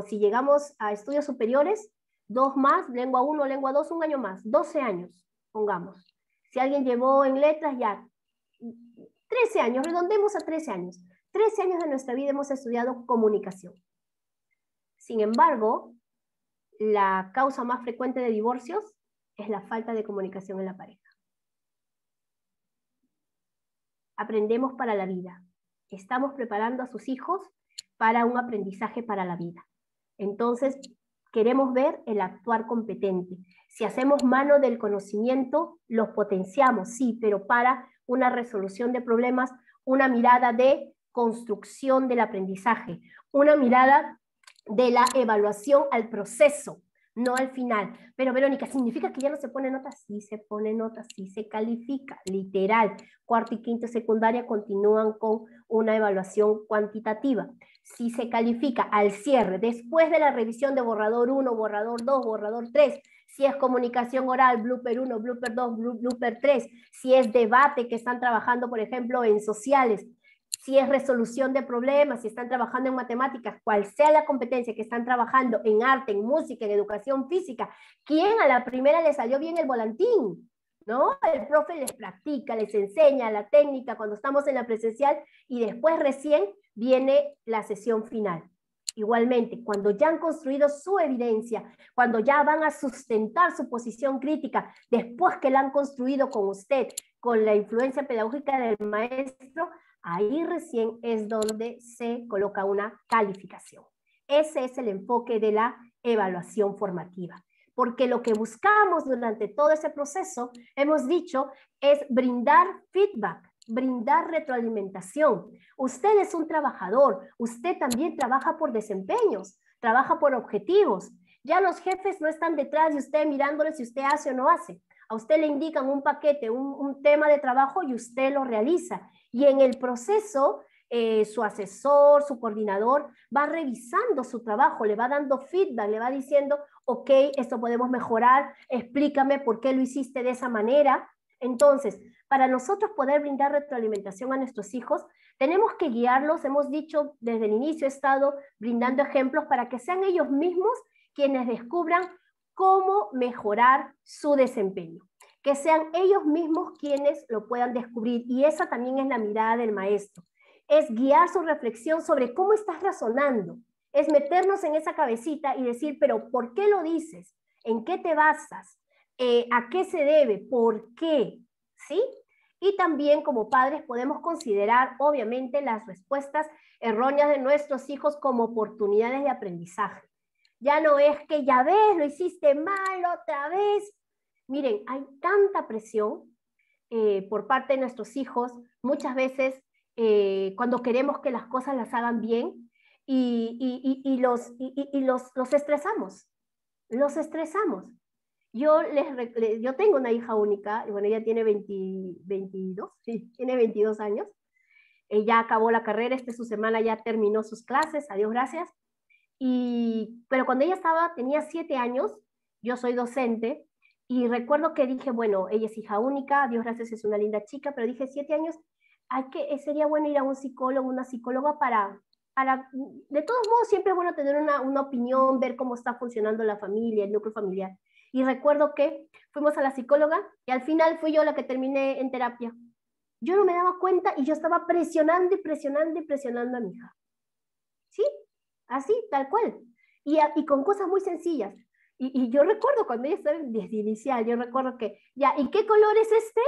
Speaker 3: Si llegamos a estudios superiores, 2 más, lengua 1, lengua 2, un año más, 12 años, pongamos. Si alguien llevó en letras, ya 13 años, redondemos a 13 años. 13 años de nuestra vida hemos estudiado comunicación. Sin embargo, la causa más frecuente de divorcios es la falta de comunicación en la pareja. Aprendemos para la vida. Estamos preparando a sus hijos para un aprendizaje para la vida. Entonces, queremos ver el actuar competente. Si hacemos mano del conocimiento, los potenciamos, sí, pero para una resolución de problemas, una mirada de construcción del aprendizaje, una mirada de la evaluación al proceso, no al final. Pero Verónica, ¿significa que ya no se pone notas? Sí se pone notas, sí se califica, literal. Cuarto y quinto secundaria continúan con una evaluación cuantitativa. Si se califica al cierre, después de la revisión de borrador 1, borrador 2, borrador 3, si es comunicación oral, blooper 1, blooper 2, blooper 3, si es debate que están trabajando, por ejemplo, en sociales, si es resolución de problemas, si están trabajando en matemáticas, cual sea la competencia que están trabajando, en arte, en música, en educación física, ¿quién a la primera le salió bien el volantín? ¿No? El profe les practica, les enseña la técnica cuando estamos en la presencial y después recién viene la sesión final. Igualmente, cuando ya han construido su evidencia, cuando ya van a sustentar su posición crítica, después que la han construido con usted, con la influencia pedagógica del maestro, ahí recién es donde se coloca una calificación. Ese es el enfoque de la evaluación formativa. Porque lo que buscamos durante todo ese proceso, hemos dicho, es brindar feedback, brindar retroalimentación. Usted es un trabajador, usted también trabaja por desempeños, trabaja por objetivos. Ya los jefes no están detrás de usted mirándole si usted hace o no hace. A usted le indican un paquete, un tema de trabajo y usted lo realiza. Y en el proceso, su asesor, su coordinador, va revisando su trabajo, le va dando feedback, le va diciendo, ok, esto podemos mejorar, explícame por qué lo hiciste de esa manera. Entonces, para nosotros poder brindar retroalimentación a nuestros hijos, tenemos que guiarlos, hemos dicho desde el inicio, he estado brindando ejemplos para que sean ellos mismos quienes descubran cómo mejorar su desempeño, que sean ellos mismos quienes lo puedan descubrir, y esa también es la mirada del maestro, es guiar su reflexión sobre cómo estás razonando, es meternos en esa cabecita y decir, pero ¿por qué lo dices? ¿En qué te basas? ¿A qué se debe? ¿Por qué? ¿Sí? Y también como padres podemos considerar, obviamente, las respuestas erróneas de nuestros hijos como oportunidades de aprendizaje. Ya no es que ya ves, lo hiciste mal otra vez. Miren, hay tanta presión por parte de nuestros hijos, muchas veces cuando queremos que las cosas las hagan bien, y los estresamos, los estresamos. Yo tengo una hija única, y bueno, ella tiene 22, sí, tiene 22 años, ella acabó la carrera, esta es su semana, ya terminó sus clases, a Dios gracias, pero cuando ella tenía 7 años, yo soy docente, y recuerdo que dije, bueno, ella es hija única, a Dios gracias es una linda chica, pero dije, 7 años, sería bueno ir a un psicólogo, una psicóloga de todos modos siempre es bueno tener una opinión, ver cómo está funcionando la familia, el núcleo familiar. Y recuerdo que fuimos a la psicóloga y al final fui yo la que terminé en terapia. Yo no me daba cuenta y yo estaba presionando y presionando y presionando a mi hija. ¿Sí? Así, tal cual. Y con cosas muy sencillas. Y yo recuerdo cuando ella estaba desde inicial, yo recuerdo que, ¿y qué color es este?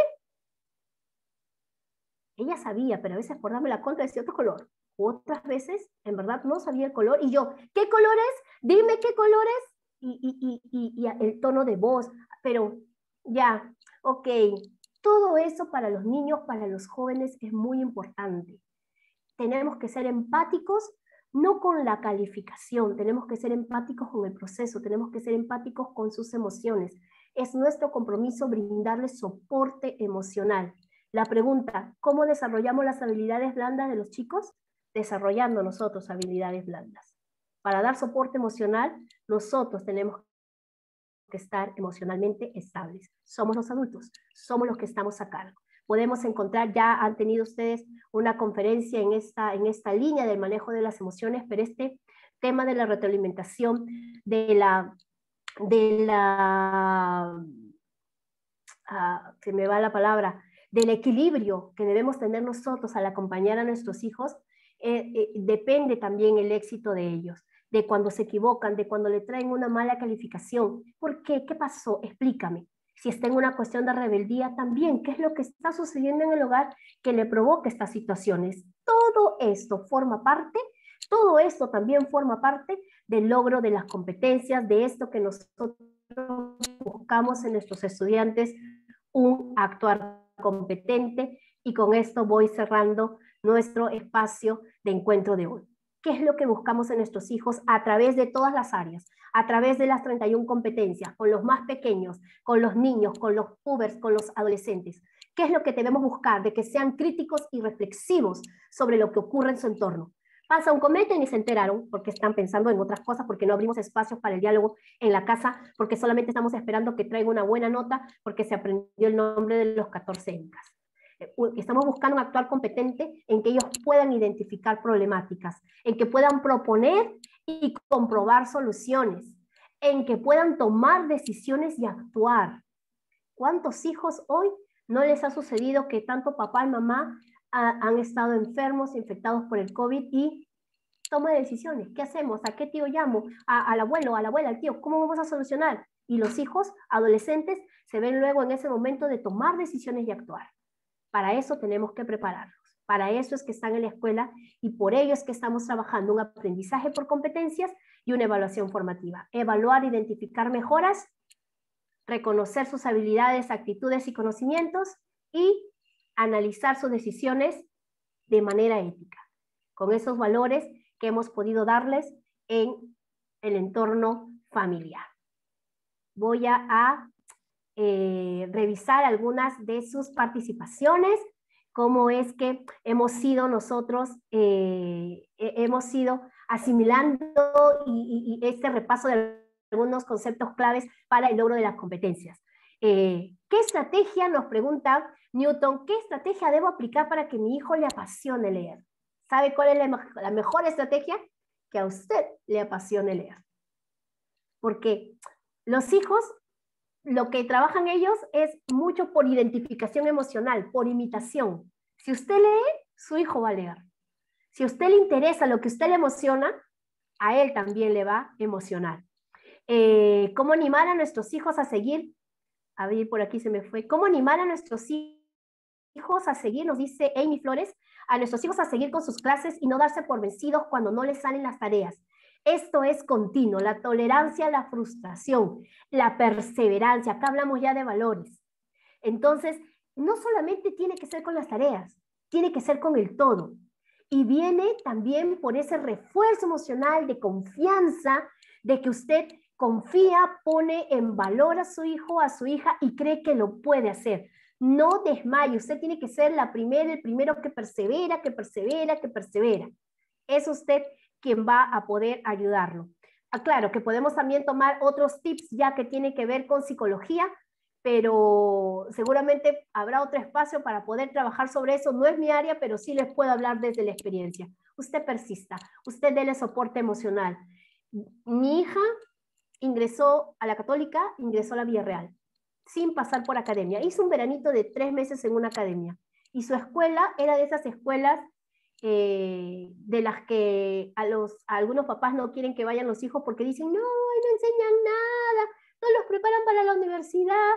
Speaker 3: Ella sabía, pero a veces por darme la contra decía otro color. Otras veces, en verdad, no sabía el color. Y yo, ¿qué color es? Dime qué color es. Y el tono de voz. Pero ya, ok. Todo eso para los niños, para los jóvenes es muy importante. Tenemos que ser empáticos, no con la calificación, tenemos que ser empáticos con el proceso, tenemos que ser empáticos con sus emociones. Es nuestro compromiso brindarles soporte emocional. La pregunta, ¿cómo desarrollamos las habilidades blandas de los chicos? Desarrollando nosotros habilidades blandas. Para dar soporte emocional, nosotros tenemos que estar emocionalmente estables. Somos los adultos, somos los que estamos a cargo. Podemos encontrar, ya han tenido ustedes una conferencia en esta línea del manejo de las emociones, pero este tema de la retroalimentación, se me va la palabra, del equilibrio que debemos tener nosotros al acompañar a nuestros hijos, depende también el éxito de ellos, de cuando se equivocan, de cuando le traen una mala calificación. ¿Por qué? ¿Qué pasó? Explícame. Si está en una cuestión de rebeldía también, ¿qué es lo que está sucediendo en el hogar que le provoca estas situaciones? Todo esto también forma parte del logro de las competencias, de esto que nosotros buscamos en nuestros estudiantes, un actuar competente, y con esto voy cerrando nuestro espacio de encuentro de hoy. ¿Qué es lo que buscamos en nuestros hijos a través de todas las áreas? A través de las 31 competencias, con los más pequeños, con los niños, con los pubers, con los adolescentes. ¿Qué es lo que debemos buscar? De que sean críticos y reflexivos sobre lo que ocurre en su entorno. Pasa un cometa y ni se enteraron porque están pensando en otras cosas, porque no abrimos espacios para el diálogo en la casa, porque solamente estamos esperando que traiga una buena nota porque se aprendió el nombre de los 14 incas. Estamos buscando un actuar competente en que ellos puedan identificar problemáticas, en que puedan proponer y comprobar soluciones, en que puedan tomar decisiones y actuar. ¿Cuántos hijos hoy no les ha sucedido que tanto papá y mamá han estado enfermos, infectados por el COVID y toma de decisiones? ¿Qué hacemos? ¿A qué tío llamo? ¿Al abuelo, a la abuela, al tío? ¿Cómo vamos a solucionar? Y los hijos, adolescentes, se ven luego en ese momento de tomar decisiones y actuar. Para eso tenemos que prepararlos. Para eso es que están en la escuela y por ello es que estamos trabajando un aprendizaje por competencias y una evaluación formativa. Evaluar, identificar mejoras, reconocer sus habilidades, actitudes y conocimientos y analizar sus decisiones de manera ética, con esos valores que hemos podido darles en el entorno familiar. Voy a revisar algunas de sus participaciones, cómo es que hemos ido nosotros, hemos ido asimilando y este repaso de algunos conceptos claves para el logro de las competencias. ¿Qué estrategia, nos pregunta Newton, qué estrategia debo aplicar para que mi hijo le apasione leer? ¿Sabe cuál es la mejor estrategia? Que a usted le apasione leer. Porque los hijos, lo que trabajan ellos es mucho por identificación emocional, por imitación. Si usted lee, su hijo va a leer. Si a usted le interesa lo que a usted le emociona, a él también le va a emocionar. ¿Cómo animar a nuestros hijos a seguir? A ver, por aquí se me fue. ¿Cómo animar a nuestros hijos a seguir? Nos dice Amy Flores, a nuestros hijos a seguir con sus clases y no darse por vencidos cuando no les salen las tareas. Esto es continuo, la tolerancia a la frustración, la perseverancia. Acá hablamos ya de valores. Entonces, no solamente tiene que ser con las tareas, tiene que ser con el todo. Y viene también por ese refuerzo emocional de confianza, de que usted confía, pone en valor a su hijo, a su hija y cree que lo puede hacer. No desmaye, usted tiene que ser el primero que persevera, que persevera, que persevera. Es usted quien va a poder ayudarlo. Claro que podemos también tomar otros tips ya que tienen que ver con psicología, pero seguramente habrá otro espacio para poder trabajar sobre eso. No es mi área, pero sí les puedo hablar desde la experiencia. Usted persista, usted déle soporte emocional. Mi hija ingresó a la Católica, ingresó a la Villarreal, sin pasar por academia. Hizo un veranito de 3 meses en una academia. Y su escuela era de esas escuelas de las que a algunos papás no quieren que vayan los hijos porque dicen, no enseñan nada, no los preparan para la universidad.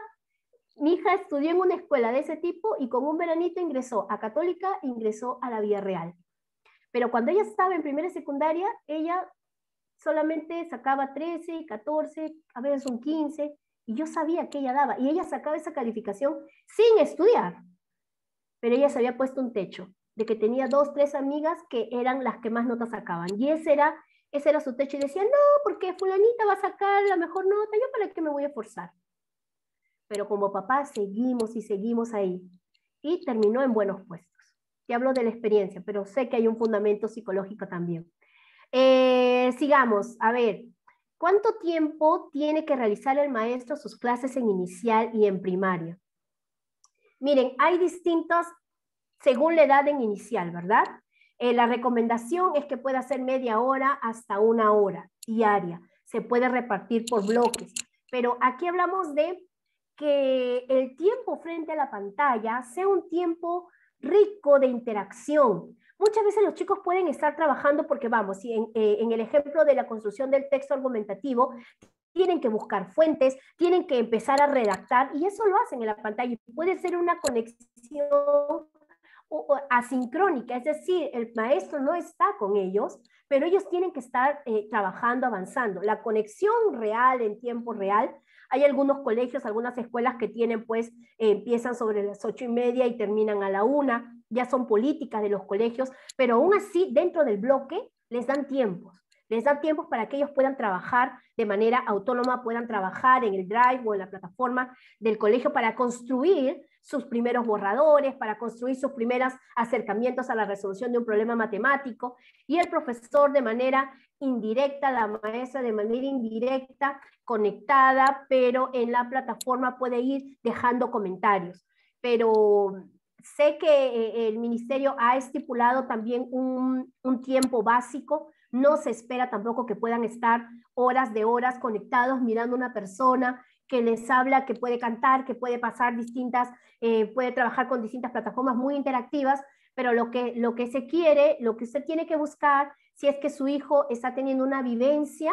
Speaker 3: Mi hija estudió en una escuela de ese tipo y con un veranito ingresó a Católica, ingresó a la Villarreal. Pero cuando ella estaba en primera y secundaria, ella solamente sacaba 13, 14, a veces un 15, y yo sabía que ella daba, y ella sacaba esa calificación sin estudiar, pero ella se había puesto un techo, de que tenía 2, 3 amigas que eran las que más notas sacaban, y ese era su techo, y decía, no, porque fulanita va a sacar la mejor nota, ¿yo para qué me voy a esforzar? Pero como papá seguimos y seguimos ahí, y terminó en buenos puestos. Te hablo de la experiencia, pero sé que hay un fundamento psicológico también. Sigamos, a ver, ¿cuánto tiempo tiene que realizar el maestro sus clases en inicial y en primaria? Miren, hay distintos, según la edad en inicial, ¿verdad? La recomendación es que pueda ser media hora hasta 1 hora diaria. Se puede repartir por bloques, pero aquí hablamos de que el tiempo frente a la pantalla sea un tiempo rico de interacción. Muchas veces los chicos pueden estar trabajando porque, vamos, si en el ejemplo de la construcción del texto argumentativo, tienen que buscar fuentes, tienen que empezar a redactar, y eso lo hacen en la pantalla. Puede ser una conexión asincrónica, es decir, el maestro no está con ellos, pero ellos tienen que estar trabajando, avanzando. La conexión real, en tiempo real, hay algunos colegios, algunas escuelas que tienen, pues, empiezan sobre las 8:30 y terminan a la 1, ya son políticas de los colegios, pero aún así, dentro del bloque, les dan tiempos para que ellos puedan trabajar de manera autónoma, puedan trabajar en el Drive o en la plataforma del colegio para construir sus primeros borradores, para construir sus primeros acercamientos a la resolución de un problema matemático, y el profesor de manera indirecta, la maestra de manera indirecta, conectada, pero en la plataforma puede ir dejando comentarios. Pero sé que el ministerio ha estipulado también un tiempo básico. No se espera tampoco que puedan estar horas de horas conectados mirando a una persona que les habla, que puede cantar, que puede pasar puede trabajar con distintas plataformas muy interactivas, pero lo que se quiere, lo que usted tiene que buscar, si es que su hijo está teniendo una vivencia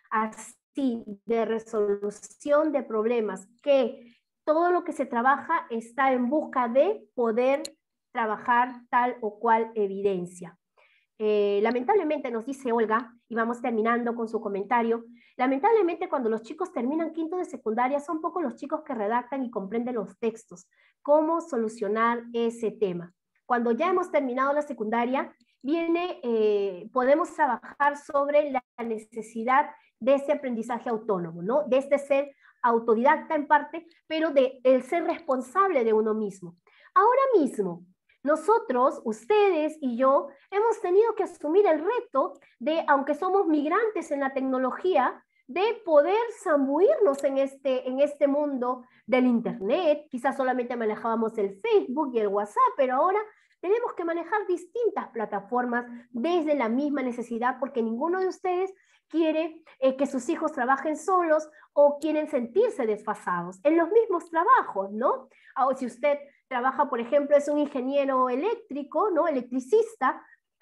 Speaker 3: así de resolución de problemas, que todo lo que se trabaja está en busca de poder trabajar tal o cual evidencia. Lamentablemente, nos dice Olga, y vamos terminando con su comentario, lamentablemente cuando los chicos terminan quinto de secundaria son pocos los chicos que redactan y comprenden los textos. ¿Cómo solucionar ese tema? Cuando ya hemos terminado la secundaria, podemos trabajar sobre la necesidad de ese aprendizaje autónomo, ¿no? De este ser autodidacta en parte, pero de el ser responsable de uno mismo. Ahora mismo, nosotros, ustedes y yo, hemos tenido que asumir el reto de, aunque somos migrantes en la tecnología, de poder zambuirnos en este mundo del Internet. Quizás solamente manejábamos el Facebook y el WhatsApp, pero ahora tenemos que manejar distintas plataformas desde la misma necesidad, porque ninguno de ustedes quiere que sus hijos trabajen solos o quieren sentirse desfasados en los mismos trabajos, ¿no? O si usted trabaja, por ejemplo, es un ingeniero eléctrico, ¿no? Electricista,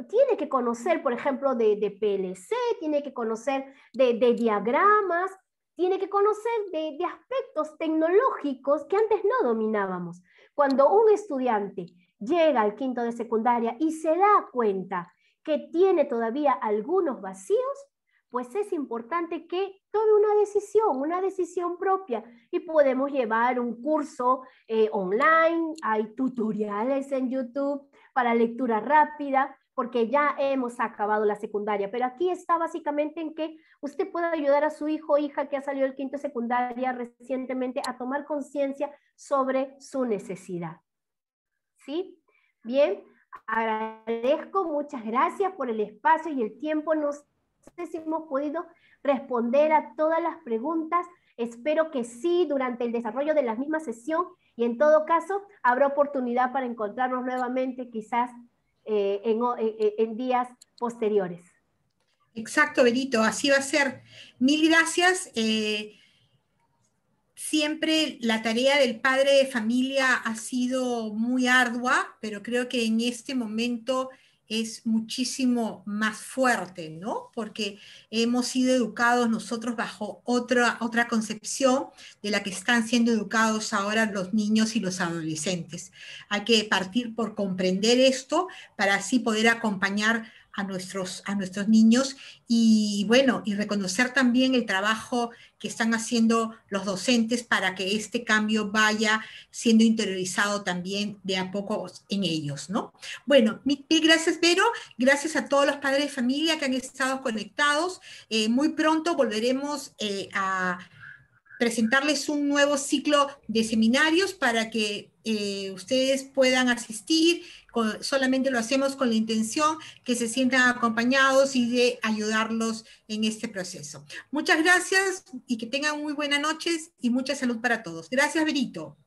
Speaker 3: tiene que conocer, por ejemplo, de PLC, tiene que conocer de diagramas, tiene que conocer de aspectos tecnológicos que antes no dominábamos. Cuando un estudiante llega al quinto de secundaria y se da cuenta que tiene todavía algunos vacíos, pues es importante que tome una decisión propia, y podemos llevar un curso online, hay tutoriales en YouTube para lectura rápida, porque ya hemos acabado la secundaria, pero aquí está básicamente en que usted puede ayudar a su hijo o hija que ha salido del quinto de secundaria recientemente a tomar conciencia sobre su necesidad. ¿Sí? Bien, agradezco, muchas gracias por el espacio y el tiempo. No sé si hemos podido responder a todas las preguntas. Espero que sí, durante el desarrollo de la misma sesión, y en todo caso habrá oportunidad para encontrarnos nuevamente quizás en días posteriores.
Speaker 2: Exacto, Berito, así va a ser. Mil gracias. Siempre la tarea del padre de familia ha sido muy ardua, pero creo que en este momento es muchísimo más fuerte, ¿no? Porque hemos sido educados nosotros bajo otra concepción de la que están siendo educados ahora los niños y los adolescentes. Hay que partir por comprender esto para así poder acompañar a nuestros niños y bueno, y reconocer también el trabajo que están haciendo los docentes para que este cambio vaya siendo interiorizado también de a poco en ellos, ¿no? Bueno, mil gracias, Vero, gracias a todos los padres de familia que han estado conectados. Muy pronto volveremos a presentarles un nuevo ciclo de seminarios para que ustedes puedan asistir. Solamente lo hacemos con la intención que se sientan acompañados y de ayudarlos en este proceso. Muchas gracias y que tengan muy buenas noches y mucha salud para todos. Gracias, Berito.